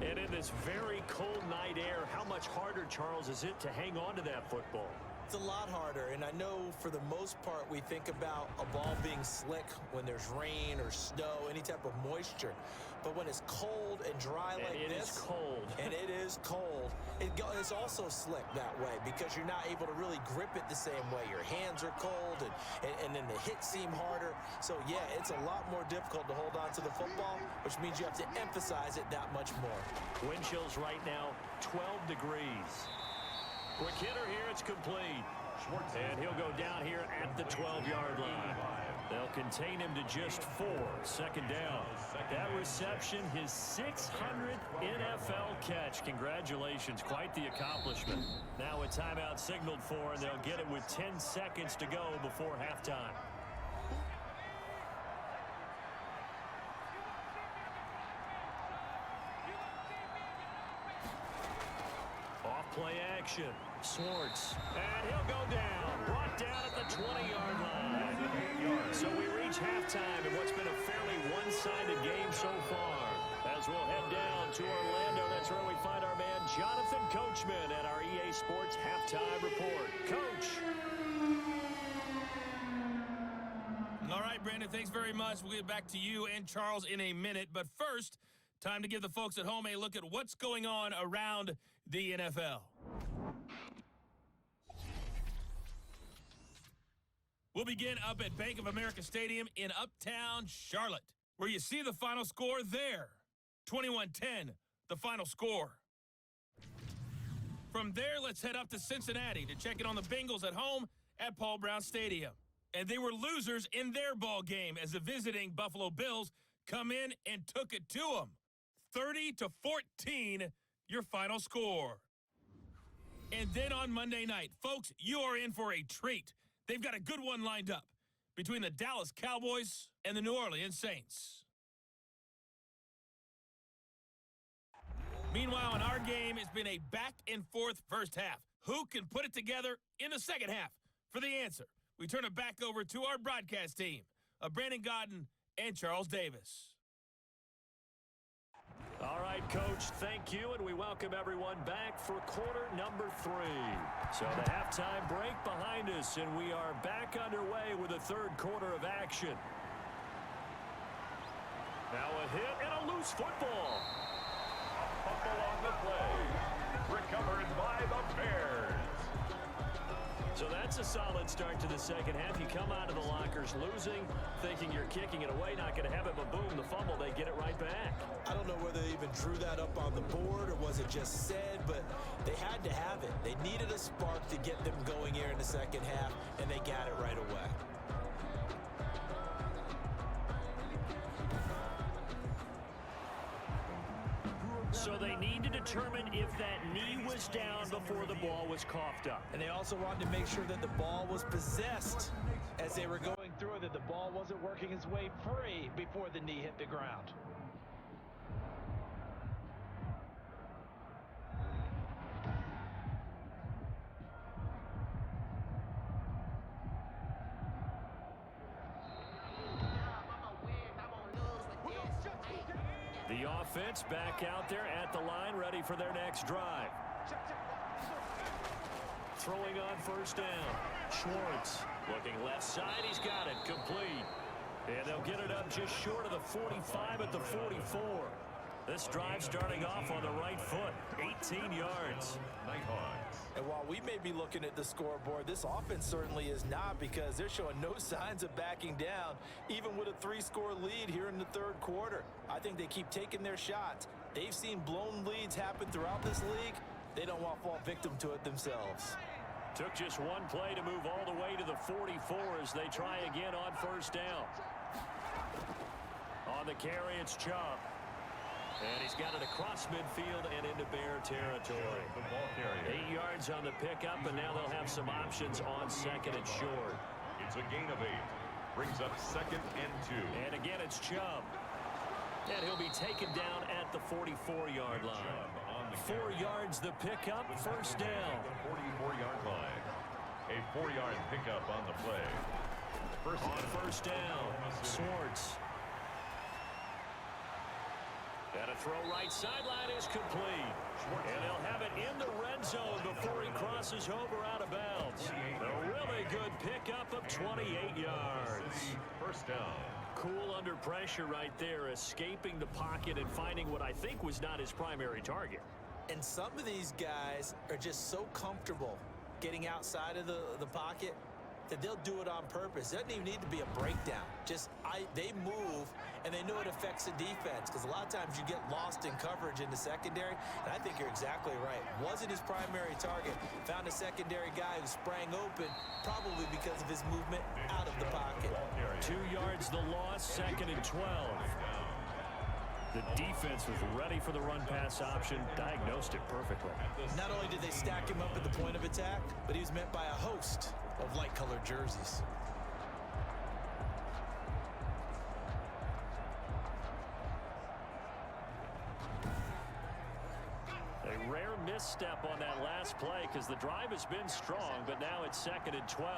And in this very cold night air, how much harder, Charles, is it to hang on to that football? It's a lot harder, and I know for the most part we think about a ball being slick when there's rain or snow, any type of moisture. But when it's cold and dry like this, and it is cold, it's also slick that way because you're not able to really grip it the same way. Your hands are cold, and then the hits seem harder. So, yeah, it's a lot more difficult to hold on to the football, which means you have to emphasize it that much more. Wind chills right now, 12 degrees. Quick hitter here, it's complete. And he'll go down here at the 12-yard line. They'll contain him to just 4. 2nd down. That reception, his 600th NFL catch. Congratulations, quite the accomplishment. Now a timeout signaled for, and they'll get it with 10 seconds to go before halftime. Off-play action. Swartz. And he'll go down. Brought down at the 20-yard line. So we reach halftime in what's been a fairly one-sided game so far. As we'll head down to Orlando, that's where we find our man Jonathan Coachman at our EA Sports Halftime Report. Coach. All right, Brandon, thanks very much. We'll get back to you and Charles in a minute. But first, time to give the folks at home a look at what's going on around the NFL. We'll begin up at Bank of America Stadium in Uptown Charlotte, where you see the final score there. 21-10, the final score. From there, let's head up to Cincinnati to check in on the Bengals at home at Paul Brown Stadium. And they were losers in their ball game as the visiting Buffalo Bills come in and took it to them. 30-14, your final score. And then on Monday night, folks, you are in for a treat. They've got a good one lined up between the Dallas Cowboys and the New Orleans Saints. Meanwhile, in our game, it's been a back-and-forth first half. Who can put it together in the second half? For the answer, we turn it back over to our broadcast team of Brandon Godden and Charles Davis. All right, Coach, thank you, and we welcome everyone back for quarter number 3. So the halftime break behind us, and we are back underway with the third quarter of action. Now a hit and a loose football. a fumble on the play. Recovered by the Bears. So that's a solid start to the second half. You come out of the lockers losing, thinking you're kicking it away, not going to have it, but boom, the fumble, they get it right back. I don't know whether they even drew that up on the board or was it just said, but they had to have it. They needed a spark to get them going here in the second half, and they got it right away. So they needed to determine if that knee was down before the ball was coughed up. And they also wanted to make sure that the ball was possessed as they were going through, that the ball wasn't working its way free before the knee hit the ground. The offense back out there at the line, ready for their next drive. Throwing on first down. Schwartz looking left side. He's got it. Complete. And they'll get it up just short of the 45 at the 44. This drive starting off on the right foot. 18 yards. Nighthawks. And while we may be looking at the scoreboard, this offense certainly is not, because they're showing no signs of backing down, even with a 3-score lead here in the third quarter. I think they keep taking their shots. They've seen blown leads happen throughout this league. They don't want to fall victim to it themselves. Took just one play to move all the way to the 44 as they try again on first down. On the carry, it's Chubb. And he's got it across midfield and into Bear territory. The ball carrier. 8 yards on the pickup, and now they'll have some options on second and short. It's a gain of 8. Brings up 2nd and 2. And again, it's Chubb. And he'll be taken down at the 44-yard line. 4 yards the pickup, first down. The 44-yard line. A 4-yard pickup on the play. First down, Schwartz. And a throw right sideline is complete. And they'll have it in the red zone before he crosses over out of bounds. A really good pickup of 28 yards. First down. Cool under pressure right there, escaping the pocket and finding what I think was not his primary target. And some of these guys are just so comfortable getting outside of the pocket that they'll do it on purpose. It doesn't even need to be a breakdown. They move, and they know it affects the defense, because a lot of times you get lost in coverage in the secondary, and I think you're exactly right. Wasn't his primary target. Found a secondary guy who sprang open, probably because of his movement out of the pocket. 2 yards the loss, 2nd and 12. The defense was ready for the run-pass option, diagnosed it perfectly. Not only did they stack him up at the point of attack, but he was met by a host of light-colored jerseys. A rare misstep on that last play, because the drive has been strong, but now it's 2nd and 12.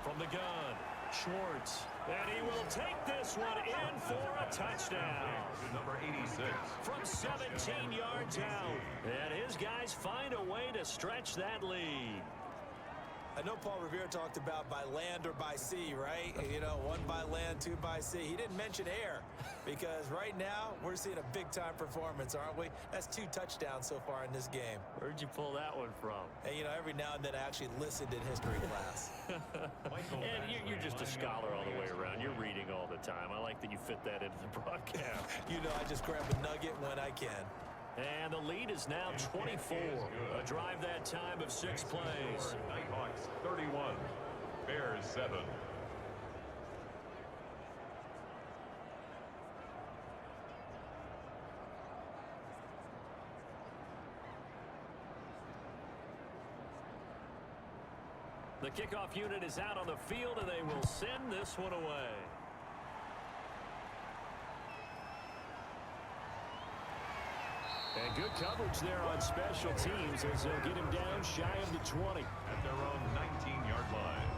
From the gun, Schwartz. And he will take this one in for a touchdown. Number 86. From 17 yards out. And his guys find a way to stretch that lead. I know Paul Revere talked about by land or by sea, right? You know, 1 by land, 2 by sea. He didn't mention air, because right now we're seeing a big-time performance, aren't we? That's 2 touchdowns so far in this game. Where'd you pull that one from? And, you know, every now and then I actually listened in history class. And you're just a scholar all the way around. You're reading all the time. I like that you fit that into the broadcast. You know, I just grab a nugget when I can. And the lead is now 24. A drive that time of 6 plays. Nighthawks 31. Bears 7. The kickoff unit is out on the field, and they will send this one away. And good coverage there on special teams as they'll get him down shy of the 20. At their own 19-yard line.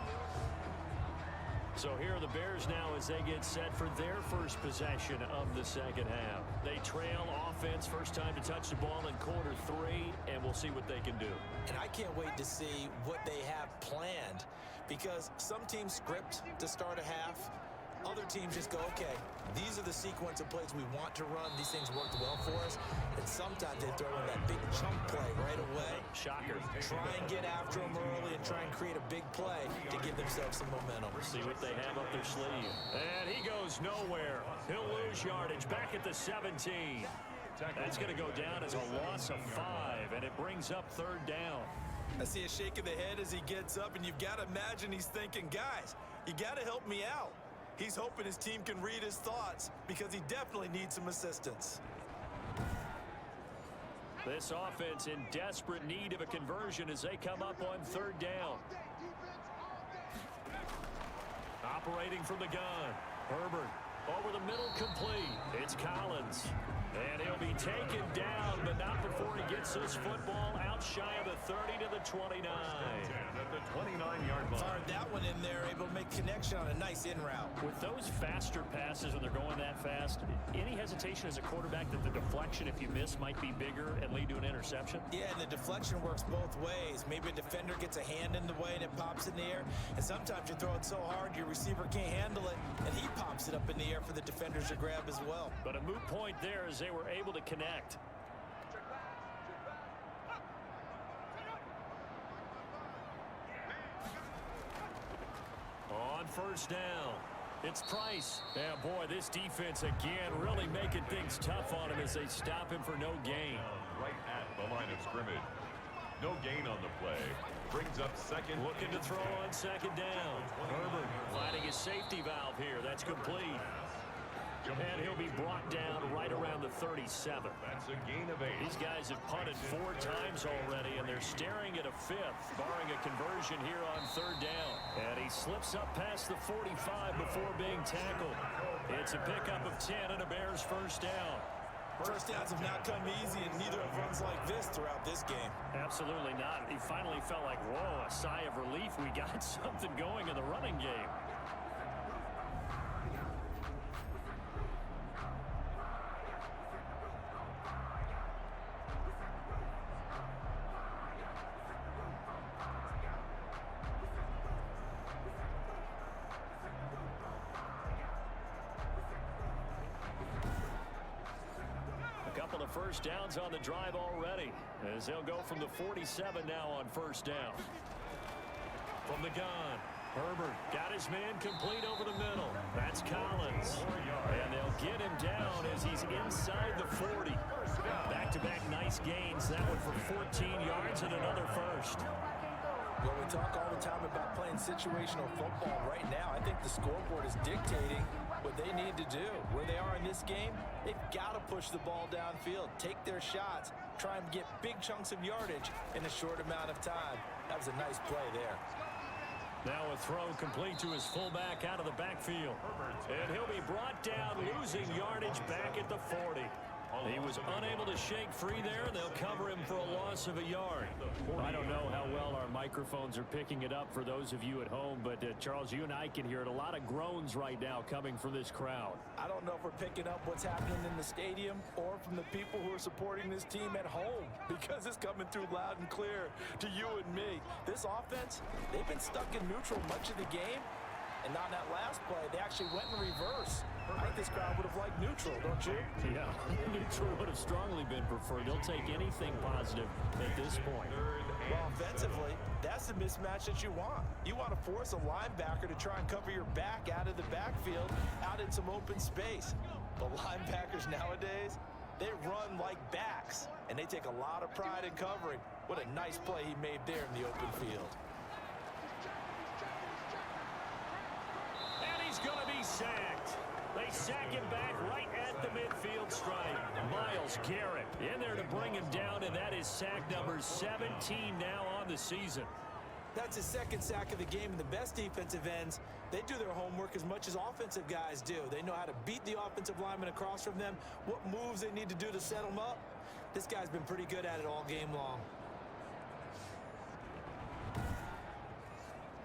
So here are the Bears now as they get set for their first possession of the second half. They trail offense, first time to touch the ball in quarter 3, and we'll see what they can do. And I can't wait to see what they have planned, because some teams script to start a half. Other teams just go, okay, these are the sequence of plays we want to run. These things worked well for us. And sometimes they throw in that big chunk play right away. Shocker. Try and get after them early and try and create a big play to give themselves some momentum. See what they have up their sleeve. And he goes nowhere. He'll lose yardage back at the 17. That's going to go down as a loss of 5, and it brings up 3rd down. I see a shake of the head as he gets up, and you've got to imagine he's thinking, guys, you got to help me out. He's hoping his team can read his thoughts, because he definitely needs some assistance. This offense in desperate need of a conversion as they come up on third down. Operating from the gun. Herbert over the middle, complete. It's Collins. And he'll be taken down, but not before he gets this football out shy of the 30 to the 29. At the 29-yard line. Fired that one in there, able to make connection on a nice in route. With those faster passes when they're going that fast, any hesitation as a quarterback that the deflection, if you miss, might be bigger and lead to an interception? Yeah, and the deflection works both ways. Maybe a defender gets a hand in the way and it pops in the air. And sometimes you throw it so hard your receiver can't handle it, and he pops it up in the air for the defenders to grab as well. But a moot point there as they were able to connect. On first down, it's Price. Yeah, boy, this defense again really making things tough on him as they stop him for no gain. Right at the line of scrimmage. No gain on the play. Brings up second. Looking to throw on second down. Herbert finding his safety valve here. That's complete. And he'll be brought down right around the 37. That's a gain of 8. These guys have punted 4 times already, and they're staring at a 5th, barring a conversion here on third down. And he slips up past the 45 before being tackled. It's a pickup of 10 and a Bears first down. First downs have not come easy, and neither have runs like this throughout this game. Absolutely not. He finally felt like, whoa, a sigh of relief. We got something going in the running game. First downs on the drive already as they'll go from the 47 now on first down. From the gun, Herbert got his man complete over the middle. That's Collins. And they'll get him down as he's inside the 40. Back-to-back nice gains. That one for 14 yards and another first. Well, we talk all the time about playing situational football. Right now, I think the scoreboard is dictating what they need to do. Where they are in this game, they've got to push the ball downfield, take their shots, try and get big chunks of yardage in a short amount of time. That was a nice play there. Now a throw complete to his fullback out of the backfield. And he'll be brought down, losing yardage back at the 40. He was unable to shake free there, and they'll cover him for a loss of a yard. I don't know how well our microphones are picking it up for those of you at home, but Charles, you and I can hear it. A lot of groans right now coming from this crowd. I don't know if we're picking up what's happening in the stadium or from the people who are supporting this team at home, because it's coming through loud and clear to you and me. This offense, they've been stuck in neutral much of the game, and on that last play, they actually went in reverse. I think this crowd would have liked neutral, don't you? Yeah, neutral would have strongly been preferred. They'll take anything positive at this point. Well, offensively, that's the mismatch that you want. You want to force a linebacker to try and cover your back out of the backfield, out in some open space. But linebackers nowadays, they run like backs, and they take a lot of pride in covering. What a nice play he made there in the open field. And he's going to be sacked. They sack him back right at the midfield stripe. Myles Garrett in there to bring him down, and that is sack number 17 now on the season. That's his second sack of the game, and the best defensive ends, they do their homework as much as offensive guys do. They know how to beat the offensive lineman across from them, what moves they need to do to set them up. This guy's been pretty good at it all game long.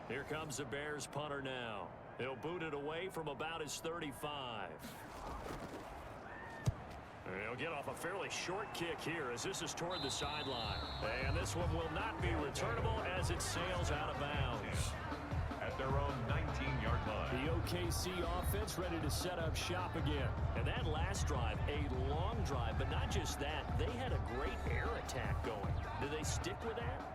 Here comes the Bears punter now. He'll boot it away from about his 35. He'll get off a fairly short kick here as this is toward the sideline. And this one will not be returnable as it sails out of bounds. At their own 19-yard line. The OKC offense ready to set up shop again. And that last drive, a long drive, but not just that. They had a great air attack going. Do they stick with that?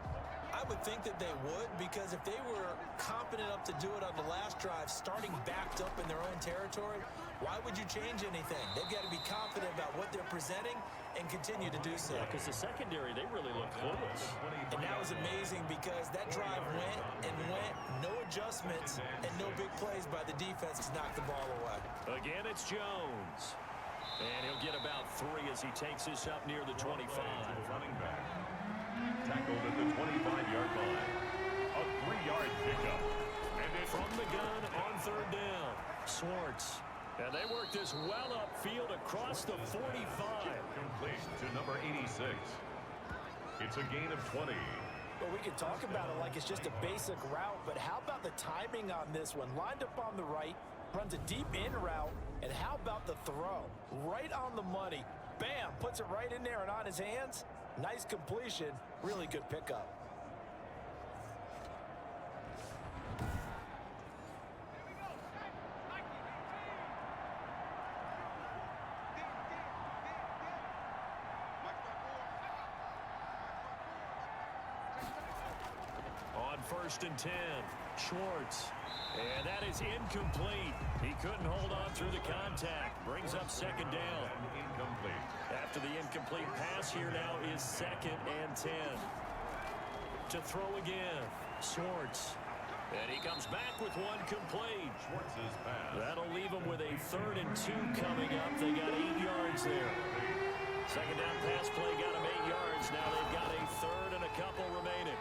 I would think that they would, because if they were confident enough to do it on the last drive, starting backed up in their own territory, why would you change anything? They've got to be confident about what they're presenting and continue to do so. Yeah, because the secondary, they really looked clueless. And that was amazing because that drive went and went, no adjustments, and no big plays by the defense to knock the ball away. Again, it's Jones. And he'll get about 3 as he takes this up near the 25. Running back. Tackled at the 25-yard line. A 3-yard pickup. And it's From the gun on third down, Swartz. And they work this well upfield across the 45. complete to number 86. It's a gain of 20. Well, we can talk about it like it's just a basic route, but how about the timing on this one? Lined up on the right, runs a deep in route, and how about the throw? Right on the money. Bam, puts it right in there and on his hands. Nice completion, really good pickup. On 1st and 10, Schwartz. And that is incomplete. He couldn't hold on through the contact. Brings up 2nd down. Incomplete. After the incomplete pass, here now is 2nd and 10. To throw again, Schwartz. And he comes back with one complete. Schwartz's pass. That'll leave him with a 3rd and 2 coming up. They got 8 yards there. 2nd down pass play got him 8 yards. Now they've got a 3rd and a couple remaining.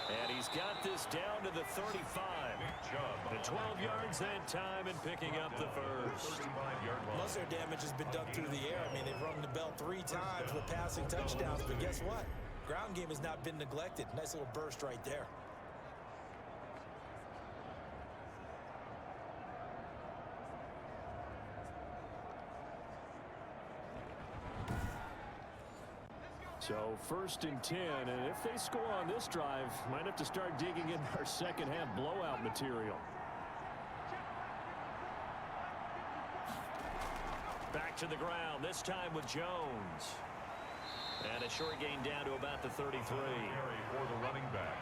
And he's got this down to the 35. The 12 yards that time and picking up the first. Most of their damage has been done through the air. I mean, they've rung the bell 3 times with passing touchdowns, but guess what? Ground game has not been neglected. Nice little burst right there. So 1st and 10, and if they score on this drive, might have to start digging in our second half blowout material. Back to the ground, this time with Jones. And a short gain down to about the 33. Carry for the running back.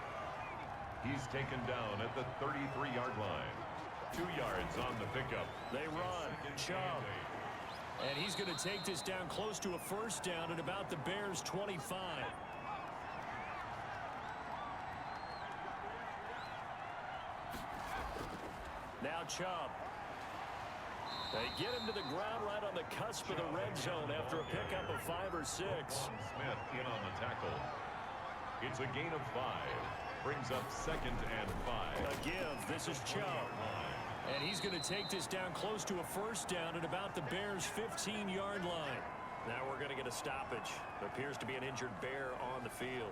He's taken down at the 33-yard line. 2 yards on the pickup. They run, Chubb. And he's going to take this down close to a 1st down at about the Bears' 25. Now Chubb. They get him to the ground right on the cusp of the red zone after a pickup of 5 or 6. Smith in on the tackle. It's a gain of 5. Brings up 2nd and 5. A give. This is Chubb. And he's going to take this down close to a 1st down at about the Bears' 15-yard line. Now we're going to get a stoppage. There appears to be an injured Bear on the field.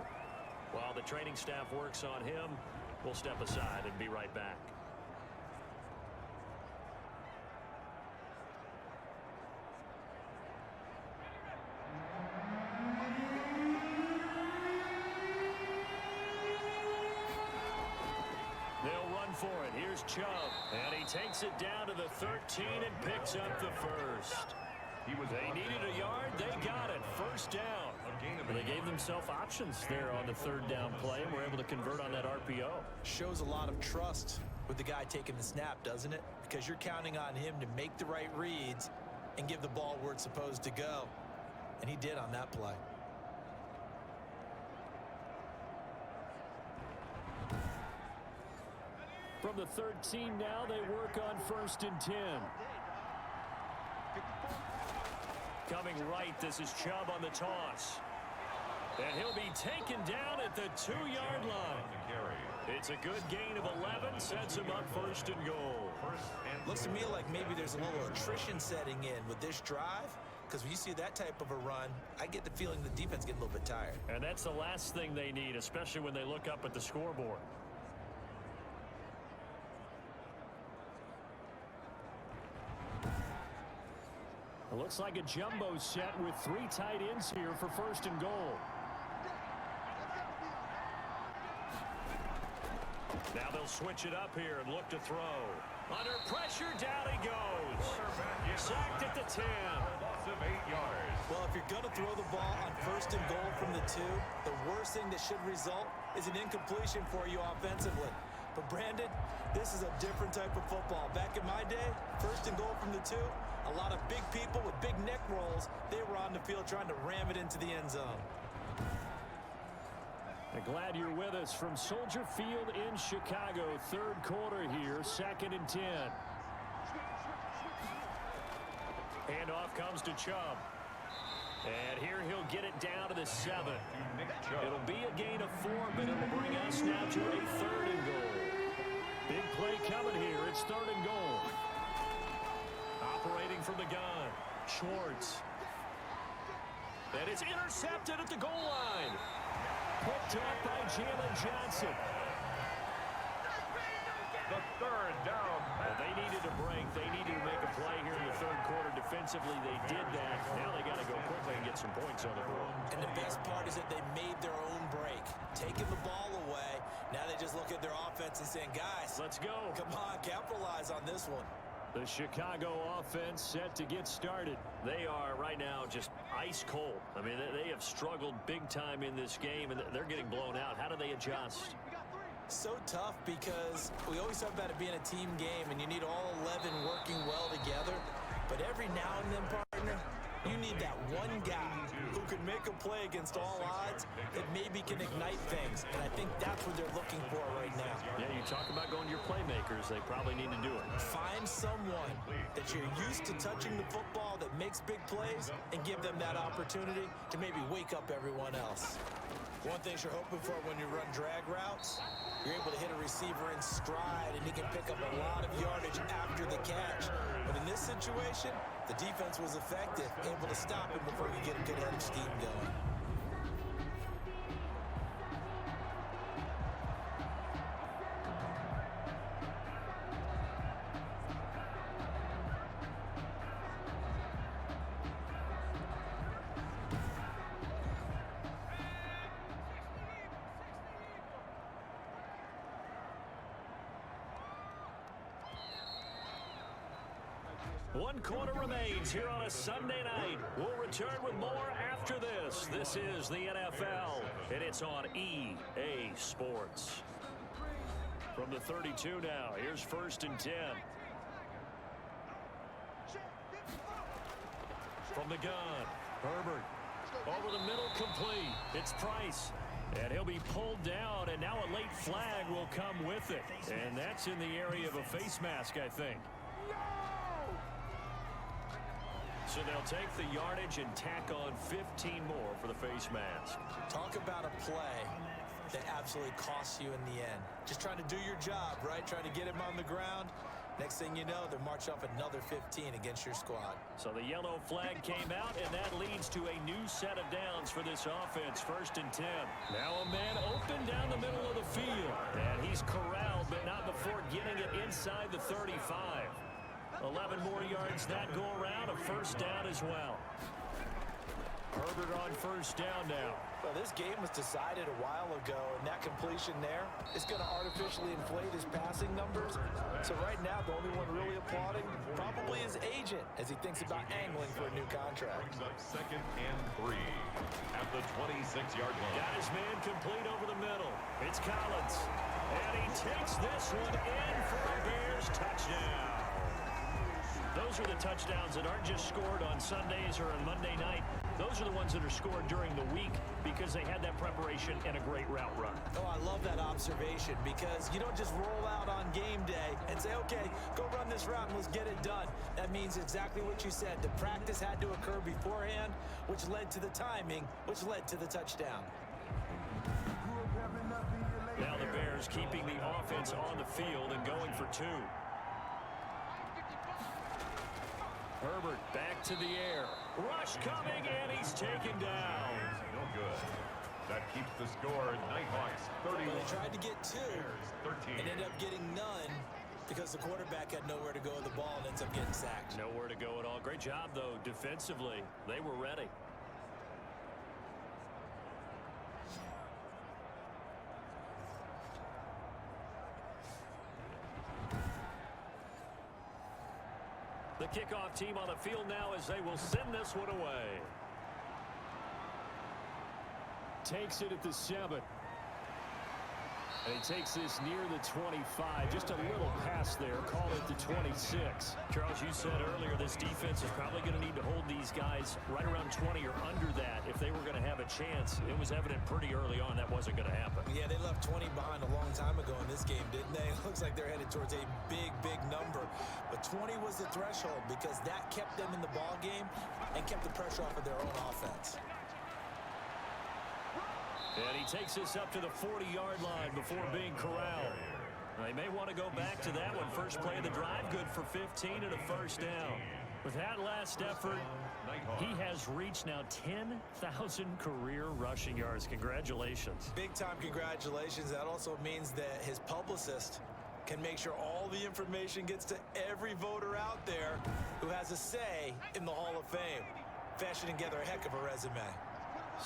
While the training staff works on him, we'll step aside and be right back. They'll run for it. Here's Chubb. And he takes it down to the 13 and picks up the first. They needed a yard. They got it. 1st down. They gave themselves options there on the 3rd down play and were able to convert on that RPO. Shows a lot of trust with the guy taking the snap, doesn't it? Because you're counting on him to make the right reads and give the ball where it's supposed to go. And he did on that play. From the 13 now, they work on 1st and 10. Coming right, this is Chubb on the toss. And he'll be taken down at the 2-yard line. It's a good gain of 11, sets him up 1st and goal. Looks to me like maybe there's a little attrition setting in with this drive, because when you see that type of a run, I get the feeling the defense getting a little bit tired. And that's the last thing they need, especially when they look up at the scoreboard. It looks like a jumbo set with 3 tight ends here for 1st and goal. Now they'll switch it up here and look to throw. Under pressure, down he goes. Sacked at the 10. Loss of 8 yards. Well, if you're going to throw the ball on 1st and goal from the 2, the worst thing that should result is an incompletion for you offensively. But Brandon, this is a different type of football. Back in my day, 1st and goal from the 2, a lot of big people with big neck rolls, they were on the field trying to ram it into the end zone. I'm glad you're with us from Soldier Field in Chicago. 3rd quarter here, 2nd and 10. And comes to Chubb. And here he'll get it down to the 7. It'll be a gain of 4, but it'll bring us now to a 3rd and goal. Big play coming here. It's 3rd and goal. Operating from the gun, Schwartz. And it's intercepted at the goal line. Picked up by Jalen Johnson. The 3rd down. Well, they needed a break. They needed to make a play here in the 3rd quarter. Defensively, they did that. Now they got to go quickly and get some points on the board. And the best part is that they made their own break. Taking the ball away. Now they just look at their offense and saying, guys, Let's go. come on, capitalize on this one. The Chicago offense set to get started. They are right now just ice cold. I mean, they have struggled big time in this game, and they're getting blown out. How do they adjust? So tough because we always talk about it being a team game, and you need all 11 working well together. But every now and then, partner, you need that one guy who can make a play against all odds that maybe can ignite things. And I think that's what they're looking for right now. Yeah, you talk about going to your playmakers. They probably need to do it. Find someone that you're used to touching the football that makes big plays and give them that opportunity to maybe wake up everyone else. One thing you're hoping for when you run drag routes, you're able to hit a receiver in stride and he can pick up a lot of yardage after the catch. But in this situation, the defense was effective, able to stop him before he could get a good head of steam going. One quarter remains here on a Sunday night. We'll return with more after this. This is the NFL, and it's on EA Sports. From the 32 now, here's 1st and 10. From the gun, Herbert. Over the middle, complete. It's Price. And he'll be pulled down, and now a late flag will come with it. And that's in the area of a face mask, I think. So they'll take the yardage and tack on 15 more for the face mask. Talk about a play that absolutely costs you in the end. Just trying to do your job, right? Trying to get him on the ground. Next thing you know, they're marching off another 15 against your squad. So the yellow flag came out, and that leads to a new set of downs for this offense. 1st and 10. Now a man open down the middle of the field. And he's corralled, but not before getting it inside the 35. 11 more yards that go around, a 1st down as well. Herbert on 1st down now. Well, this game was decided a while ago, and that completion there is going to artificially inflate his passing numbers. So right now, the only one really applauding probably his agent as he thinks about angling for a new contract. Brings up 2nd and 3 at the 26-yard line. Got his man complete over the middle. It's Collins. And he takes this one in for a Bears touchdown. Those are the touchdowns that aren't just scored on Sundays or on Monday night. Those are the ones that are scored during the week because they had that preparation and a great route run. Oh, I love that observation because you don't just roll out on game day and say, okay, go run this route and let's get it done. That means exactly what you said. The practice had to occur beforehand, which led to the timing, which led to the touchdown. Now the Bears keeping the offense on the field and going for 2. Herbert back to the air. Rush coming, and he's taken down. No good. That keeps the score. Nighthawks 31. Well, they tried to get 2 13. and ended up getting none because the quarterback had nowhere to go with the ball and ends up getting sacked. Nowhere to go at all. Great job, though, defensively. They were ready. The kickoff team on the field now as they will send this one away. Takes it at the 7. And he takes this near the 25. Just a little pass there. Call it the 26. Charles, you said earlier this defense is probably going to need to hold these guys right around 20 or under that if they were going to have a chance. It was evident pretty early on that wasn't going to happen. Yeah, they left 20 behind a long time ago in this game, didn't they? It looks like they're headed towards a big, big number. But 20 was the threshold because that kept them in the ball game and kept the pressure off of their own offense. And he takes this up to the 40-yard line before being corralled. They may want to go back to that one. First play of the drive, good for 15 and a first down. With that last effort, he has reached now 10,000 career rushing yards. Congratulations. Big-time congratulations. That also means that his publicist can make sure all the information gets to every voter out there who has a say in the Hall of Fame. Fashioning together a heck of a resume.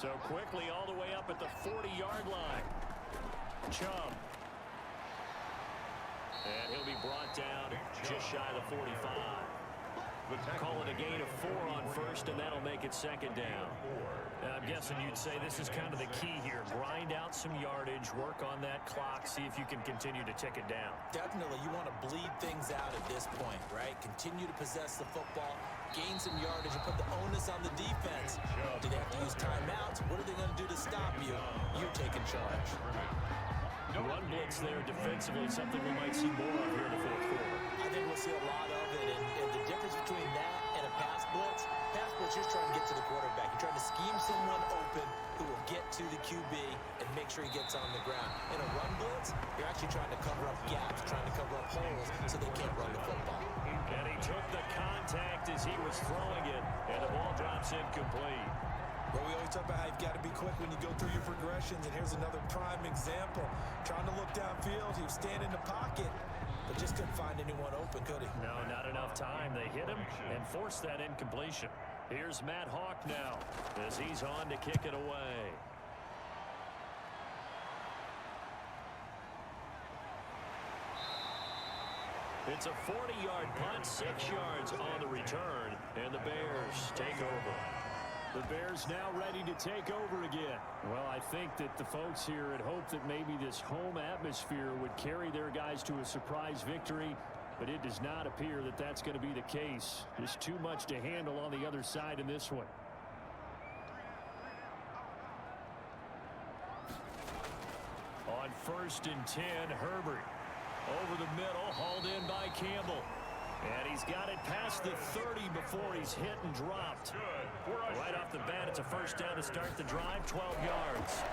So quickly all the way up at the 40-yard line. Chubb. And he'll be brought down just shy of the 45. Call it a gain of 4 on first, and that'll make it second down. I'm guessing you'd say this is kind of the key here. Grind out some yardage, work on that clock, see if you can continue to tick it down. Definitely, you want to bleed things out at this point, right? Continue to possess the football, gain some yardage, and put the onus on the defense. Do they have to use timeouts? What are they going to do to stop you? You're taking charge. Run blitz there defensively, something we might see more of here in the fourth quarter. I think we'll see a lot of it, and the difference between that and a pass blitz, you're trying to get to the quarterback. You're trying to scheme someone open who will get to the QB and make sure he gets on the ground. In a run blitz, you're actually trying to cover up gaps, trying to cover up holes so they can't run the football. And he took the contact as he was throwing it, and the ball drops incomplete. Well, we always talk about how you've got to be quick when you go through your progressions, and here's another prime example. Trying to look downfield, he was standing in the pocket, but just couldn't find anyone open, could he? No, not enough time. They hit him and forced that incompletion. Here's Matt Hawk now as he's on to kick it away. It's a 40-yard punt, 6 yards on the return, and the Bears take over. The Bears now ready to take over again. Well, I think that the folks here had hoped that maybe this home atmosphere would carry their guys to a surprise victory, but it does not appear that that's going to be the case. There's too much to handle on the other side in this one. On 1st and 10, Herbert over the middle, hauled in by Campbell. And he's got it past the 30 before he's hit and dropped. Right off the bat, it's a first down to start the drive, 12 yards.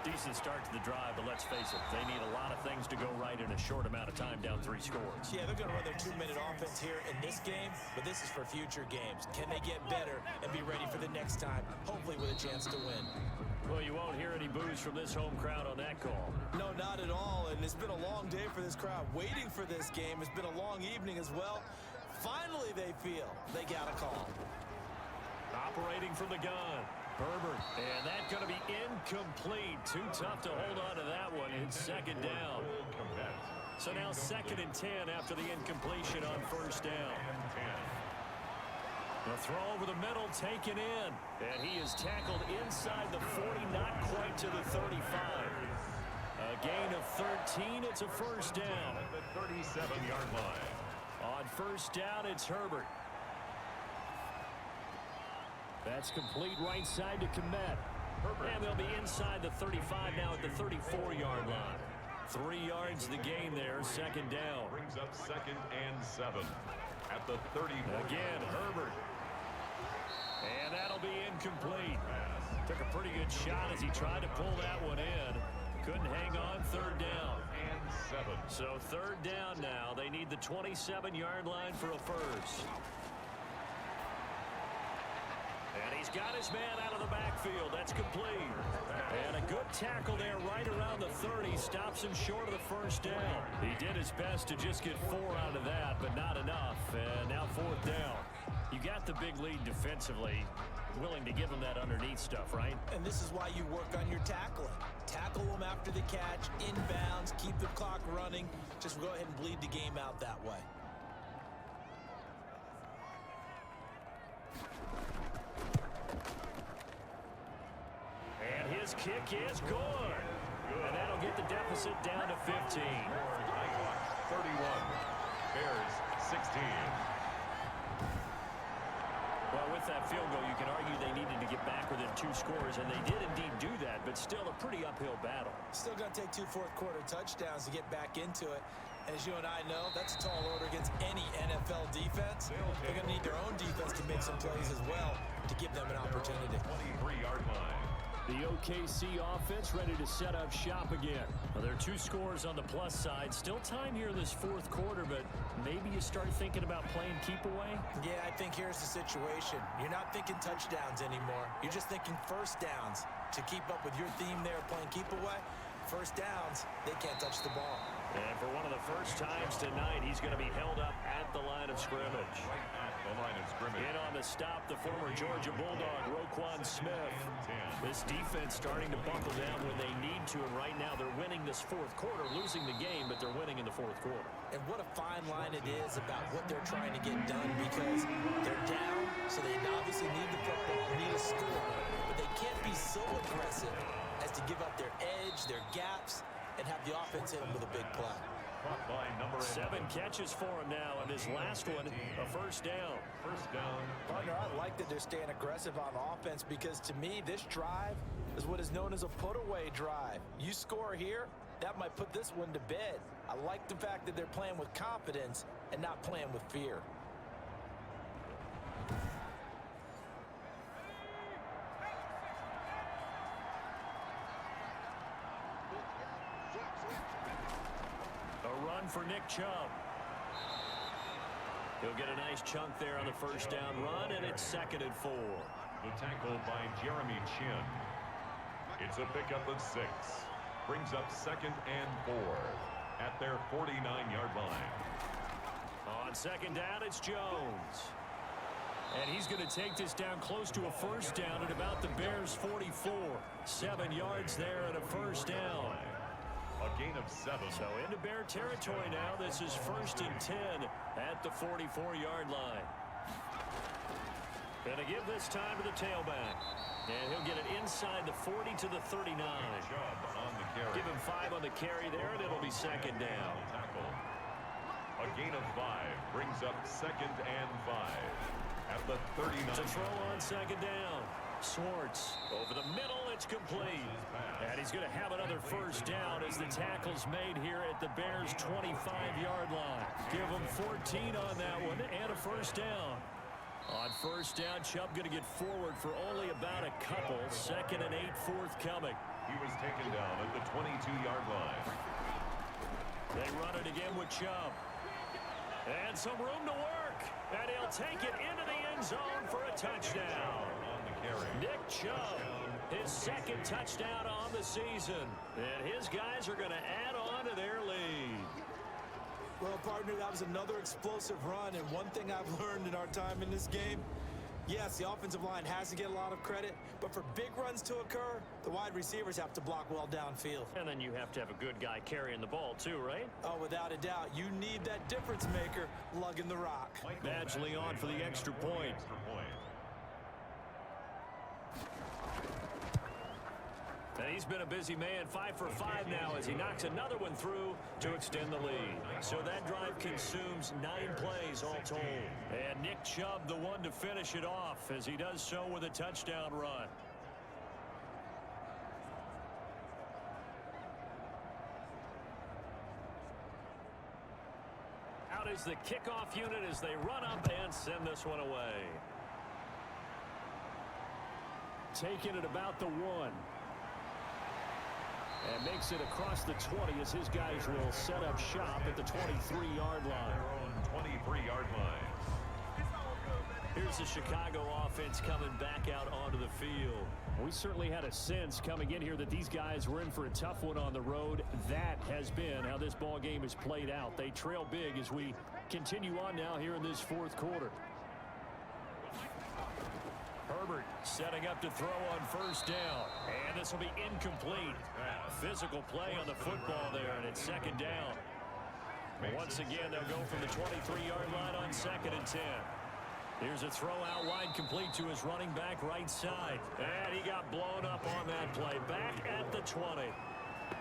Decent start to the drive, but let's face it, they need a lot of things to go right in a short amount of time, down 3 scores. Yeah, they're going to run their 2-minute offense here in this game, but this is for future games. Can they get better and be ready for the next time, hopefully with a chance to win? Well, you won't hear any boos from this home crowd on that call. No, not at all, and it's been a long day for this crowd. Waiting for this game. It's been a long evening as well. Finally, they feel they got a call. Operating from the gun, Herbert, and that's going to be incomplete. Too tough to hold on to that one. It's second down. So now 2nd and 10 after the incompletion on first down. The throw over the middle, taken in, and he is tackled inside the 40, not quite to the 35. A gain of 13, it's a first down. At the 37-yard line. On first down, it's Herbert. That's complete right side to Komet. And they'll be inside the 35 now at the 34-yard line. 3 yards the gain there, second down. Brings up 2nd and 7 at the 34. Again, Herbert. And that'll be incomplete. Took a pretty good shot as he tried to pull that one in. Couldn't hang on, third down. And 7. So third down now. They need the 27-yard line for a first. And he's got his man out of the backfield. That's complete. And a good tackle there right around the 30. Stops him short of the first down. He did his best to just get 4 out of that, but not enough. And now fourth down. You got the big lead defensively. Willing to give him that underneath stuff, right? And this is why you work on your tackling. Tackle them after the catch, inbounds, keep the clock running. Just go ahead and bleed the game out that way. And his kick is good. good. And that'll get the deficit down to 15. Nighthawks 31. Bears 16. Well, with that field goal, you can argue they needed to get back within 2 scores, and they did indeed do that, but still a pretty uphill battle. Still going to take 2 fourth-quarter touchdowns to get back into it. As you and I know, that's a tall order against any NFL defense. They're going to need their own defense to make some plays as well to give them an opportunity. 23-yard line. The OKC offense ready to set up shop again. Well, there are 2 scores on the plus side. Still time here in this 4th quarter, but maybe you start thinking about playing keep away? Yeah, I think here's the situation. You're not thinking touchdowns anymore. You're just thinking first downs. To keep up with your theme there, playing keep away, first downs, they can't touch the ball. And for one of the first times tonight, he's going to be held up at the line of scrimmage. Right at the line of scrimmage. In on the stop, the former Georgia Bulldog, Roquan Smith. This defense starting to buckle down when they need to, and right now they're winning this 4th quarter, losing the game, but they're winning in the 4th quarter. And what a fine line it is about what they're trying to get done, because they're down, so they obviously need the football, need a score, but they can't be so aggressive as to give up their edge, their gaps, and have the offense hit them with a big play. 7 catches for him now, and this last one, a first down. First down. Partner, I like that they're staying aggressive on offense, because to me, this drive is what is known as a put-away drive. You score here, that might put this one to bed. I like the fact that they're playing with confidence and not playing with fear. A run for Nick Chubb. He'll get a nice chunk there on the first down run, and it's 2nd and 4. The tackle by Jeremy Chin. It's a pickup of 6. Brings up 2nd and 4 at their 49-yard line. On 2nd down, it's Jones. And he's going to take this down close to a first down at about the Bears' 44. 7 yards there and a first down. A gain of 7. So into Bear territory now. This is 1st and 10 at the 44-yard line. Going to give this time to the tailback. And he'll get it inside the 40 to the 39. Chubb on the carry. Give him 5 on the carry there, and it'll be 2nd down. Tackle. A gain of 5 brings up 2nd and 5 at the 39. To throw on 2nd down. Swartz over the middle, it's complete. And he's going to have another first down as the tackle's made here at the Bears' 25-yard line. Give him 14 on that one and a first down. On first down, Chubb going to get forward for only about a couple. 2nd and 8 forthcoming. He was taken down at the 22-yard line. They run it again with Chubb. And some room to work. And he'll take it into the end zone for a touchdown. Nick Chubb, his 2nd touchdown on the season. And his guys are going to add on to their lead. Well, partner, that was another explosive run, and one thing I've learned in our time in this game, yes, the offensive line has to get a lot of credit, but for big runs to occur, the wide receivers have to block well downfield. And then you have to have a good guy carrying the ball too, right? Oh, without a doubt. You need that difference maker lugging the rock. Badgley on for the extra point. And he's been a busy man, 5 for 5 now as he knocks another one through to extend the lead. So that drive consumes 9 plays all told. And Nick Chubb, the one to finish it off as he does so with a touchdown run. Out is the kickoff unit as they run up and send this one away. Taking it about the 1. And makes it across the 20 as his guys will set up shop at the 23-yard line. Their own 23-yard line. Here's the Chicago offense coming back out onto the field. We certainly had a sense coming in here that these guys were in for a tough one on the road. That has been how this ball game has played out. They trail big as we continue on now here in this 4th quarter. Herbert setting up to throw on first down. And this will be incomplete. Physical play on the football there, and it's 2nd down. Once again, they'll go from the 23-yard line on 2nd and 10. Here's a throw out wide complete to his running back right side. And he got blown up on that play. Back at the 20.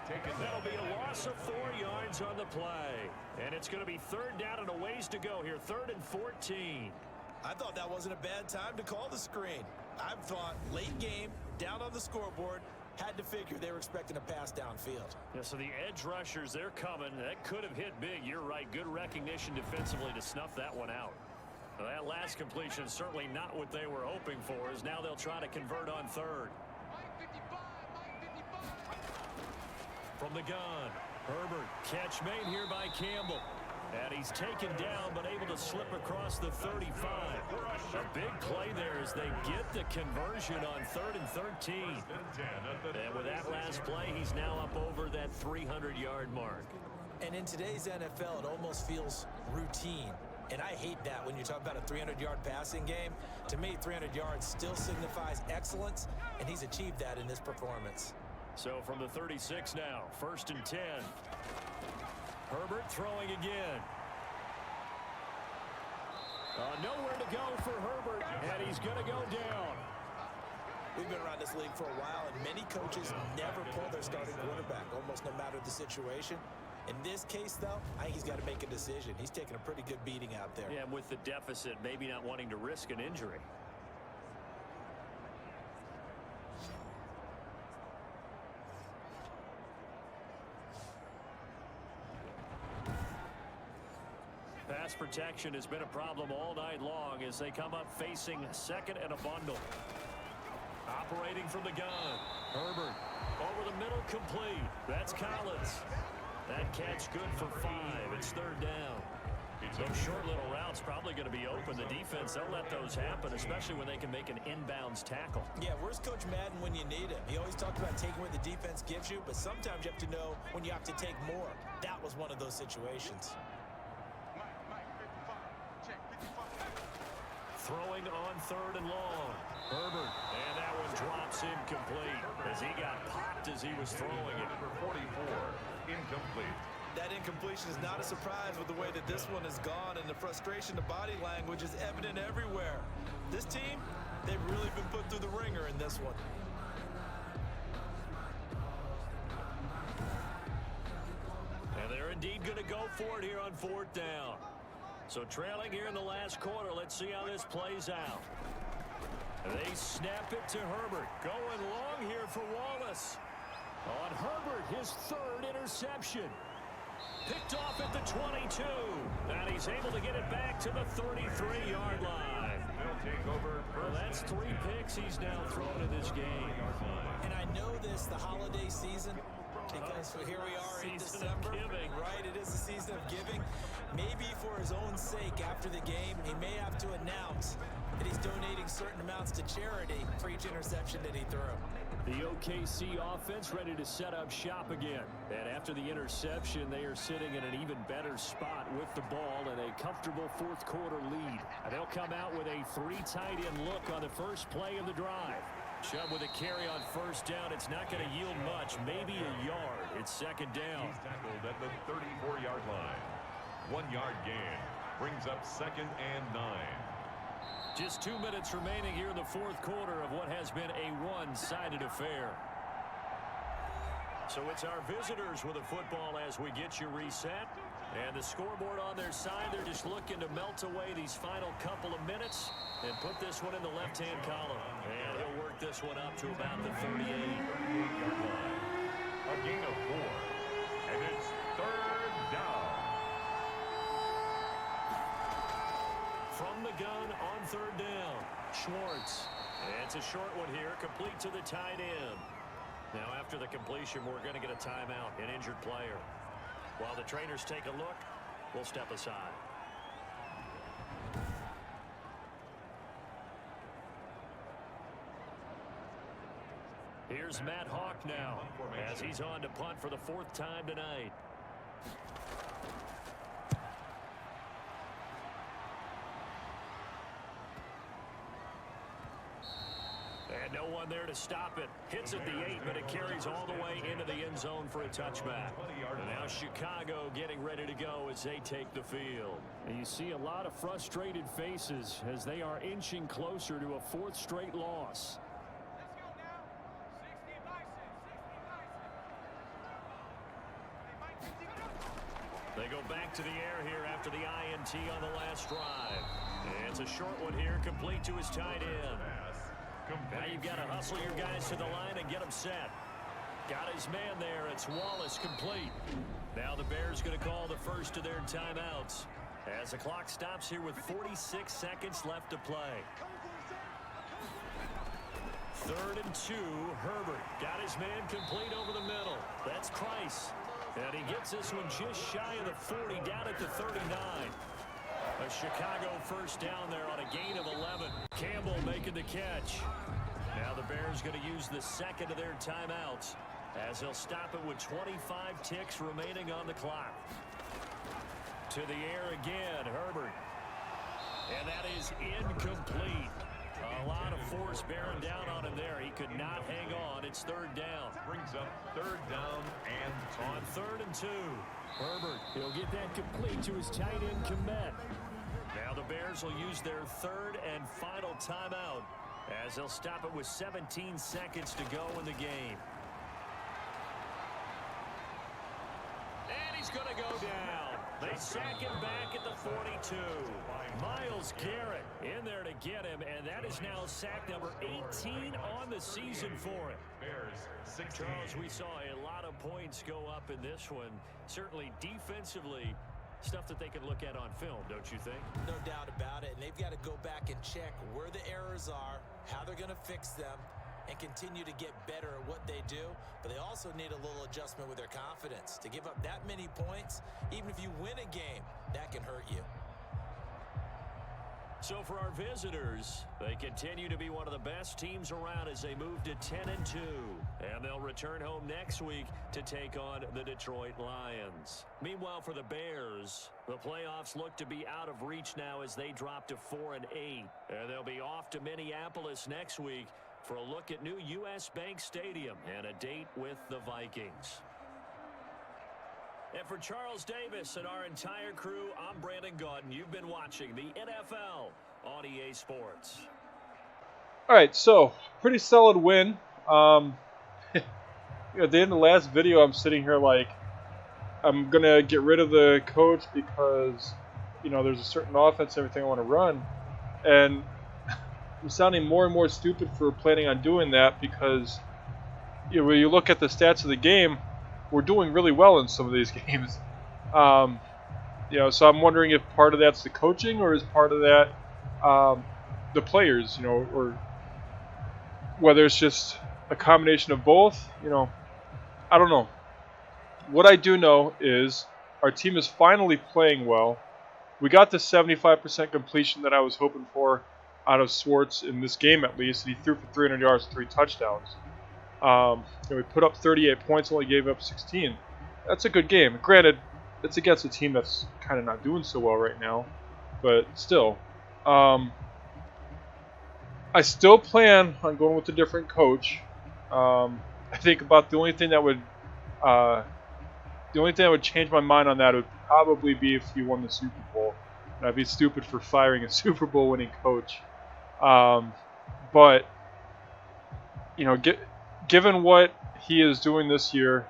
That'll be a loss of 4 yards on the play. And it's going to be third down and a ways to go here. 3rd and 14. I thought that wasn't a bad time to call the screen. I thought late game, down on the scoreboard, had to figure they were expecting a pass downfield. Yeah, so the edge rushers, they're coming. That could have hit big. You're right. Good recognition defensively to snuff that one out. Well, that last completion certainly not what they were hoping for, as now they'll try to convert on 3rd. From the gun, Herbert, catch made here by Campbell. And he's taken down, but able to slip across the 35. A big play there as they get the conversion on 3rd and 13. And with that last play, he's now up over that 300-yard mark. And in today's NFL, it almost feels routine. And I hate that when you talk about a 300-yard passing game. To me, 300 yards still signifies excellence, and he's achieved that in this performance. So from the 36 now, 1st and 10. Herbert throwing again. Nowhere to go for Herbert, and he's going to go down. We've been around this league for a while, and many coaches never pull their starting quarterback, almost no matter the situation. In this case, though, I think he's got to make a decision. He's taking a pretty good beating out there. Yeah, with the deficit, maybe not wanting to risk an injury. Pass protection has been a problem all night long as they come up facing 2nd and a bundle. Operating from the gun. Herbert over the middle, complete. That's Collins. That catch good for 5. It's 3rd down. Those short little routes probably going to be open. The defense, they'll let those happen, especially when they can make an inbounds tackle. Yeah, where's Coach Madden when you need him? He always talks about taking what the defense gives you, but sometimes you have to know when you have to take more. That was one of those situations. Throwing on 3rd and long. Herbert. And that one drops incomplete as he got popped as he was throwing it. Number 44, incomplete. That incompletion is not a surprise with the way that this one has gone, and the frustration, the body language is evident everywhere. This team, they've really been put through the ringer in this one. And they're indeed going to go for it here on 4th down. So trailing here in the last quarter, let's see how this plays out. They snap it to Herbert. Going long here for Wallace. On Herbert, his 3rd interception. Picked off at the 22. And he's able to get it back to the 33-yard line. They'll take over. Well, that's 3 picks he's now thrown in this game. And I know this, the holiday season, because here we are in December. Right, it is the season of giving. Maybe for his own sake after the game, he may have to announce that he's donating certain amounts to charity for each interception that he threw. The OKC offense ready to set up shop again. And after the interception, they are sitting in an even better spot with the ball and a comfortable 4th quarter lead. And they'll come out with a 3 tight end look on the first play of the drive. Chubb with a carry on 1st down. It's not going to yield much, maybe a yard. It's 2nd down. He's tackled at the 34-yard line. 1 yard gain. Brings up 2nd and 9. Just 2 minutes remaining here in the 4th quarter of what has been a one-sided affair. So it's our visitors with the football as we get you reset. And the scoreboard on their side, they're just looking to melt away these final couple of minutes and put this one in the left-hand column. And he'll work this one up to about the 38-yard line. A gain of 4. And it's 3rd down. From the gun on 3rd down, Schwartz. And it's a short one here, complete to the tight end. Now after the completion, we're going to get a timeout, an injured player. While the trainers take a look, we'll step aside. Here's Matt Hawk now as he's on to punt for the 4th time tonight. And no one there to stop it. Hits at the 8, but it carries all the way into the end zone for a touchback. And now Chicago getting ready to go as they take the field. And you see a lot of frustrated faces as they are inching closer to a 4th straight loss. They go back to the air here after the INT on the last drive. And it's a short one here, complete to his tight end. Now you've got to hustle your guys to the line and get them set. Got his man there. It's Wallace, complete. Now the Bears going to call the first of their timeouts as the clock stops here with 46 seconds left to play. 3rd and 2, Herbert got his man complete over the middle. That's Price. And he gets this one just shy of the 40, down at the 39. A Chicago first down there on a gain of 11. Campbell making the catch. Now the Bears going to use the second of their timeouts as they'll stop it with 25 ticks remaining on the clock. To the air again, Herbert. And that is incomplete. A lot of force bearing down on him there. He could not hang on. It's 3rd down. Brings up 3rd down and 2. On 3rd and 2, Herbert, he'll get that complete to his tight end, Komet. Now the Bears will use their 3rd and final timeout as they'll stop it with 17 seconds to go in the game. And he's going to go down. They sack him back at the 42. Myles Garrett in there to get him, and that is now sack number 18 on the season for him. Charles, we saw a lot of points go up in this one. Certainly defensively, stuff that they can look at on film, don't you think? No doubt about it, and they've got to go back and check where the errors are, how they're going to fix them, and continue to get better at what they do. But they also need a little adjustment with their confidence. To give up that many points, even if you win a game, that can hurt you. So for our visitors, they continue to be one of the best teams around as they move to 10-2. And they'll return home next week to take on the Detroit Lions. Meanwhile, for the Bears, the playoffs look to be out of reach now as they drop to 4-8. And they'll be off to Minneapolis next week for a look at new U.S. Bank Stadium and a date with the Vikings. And for Charles Davis and our entire crew, I'm Brandon Gaudin. You've been watching the NFL on EA Sports. All right, so pretty solid win. At the end of the last video, I'm sitting here like I'm gonna get rid of the coach because there's a certain offense, everything I want to run, and I'm sounding more and more stupid for planning on doing that because when you look at the stats of the game, we're doing really well in some of these games. So I'm wondering if part of that's the coaching or is part of that the players, or whether it's just a combination of both. I don't know. What I do know is our team is finally playing well. We got the 75% completion that I was hoping for out of Swartz in this game at least, and he threw for 300 yards and 3 touchdowns. We put up 38 points, only gave up 16. That's a good game. Granted, it's against a team that's kind of not doing so well right now, but still. I still plan on going with a different coach. I think about the only thing that would change my mind on that would probably be if he won the Super Bowl. And I'd be stupid for firing a Super Bowl winning coach. But given what he is doing this year,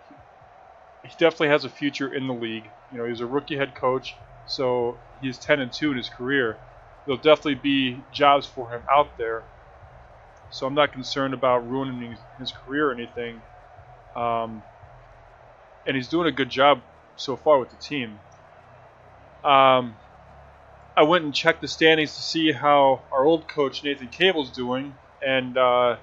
he definitely has a future in the league. He's a rookie head coach, so he's 10-2 in his career. There'll definitely be jobs for him out there. So I'm not concerned about ruining his career or anything. And he's doing a good job so far with the team. I went and checked the standings to see how our old coach Nathan Cable's doing, and the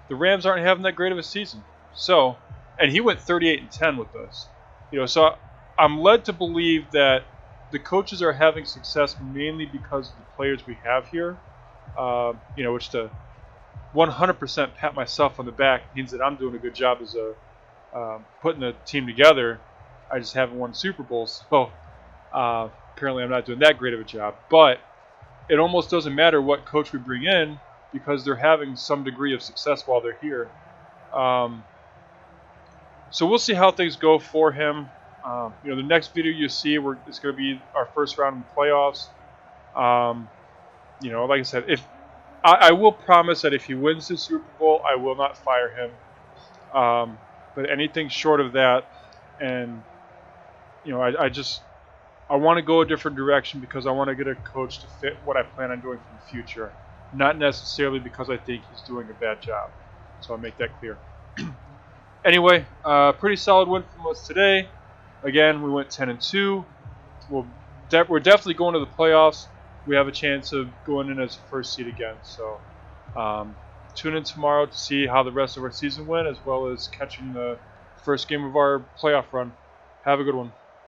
Rams aren't having that great of a season. So, and he went 38-10 with us. So I'm led to believe that the coaches are having success mainly because of the players we have here. Which to 100% pat myself on the back means that I'm doing a good job as putting the team together. I just haven't won Super Bowls, so apparently I'm not doing that great of a job. But it almost doesn't matter what coach we bring in because they're having some degree of success while they're here. So we'll see how things go for him. The next video you see, it's going to be our first round in the playoffs. Like I said, if I will promise that if he wins the Super Bowl, I will not fire him. But anything short of that, and I just I want to go a different direction because I want to get a coach to fit what I plan on doing for the future, not necessarily because I think he's doing a bad job. So I'll make that clear. Anyway, pretty solid win from us today. Again, we went 10-2. We're definitely going to the playoffs. We have a chance of going in as a first seed again. So tune in tomorrow to see how the rest of our season went, as well as catching the first game of our playoff run. Have a good one.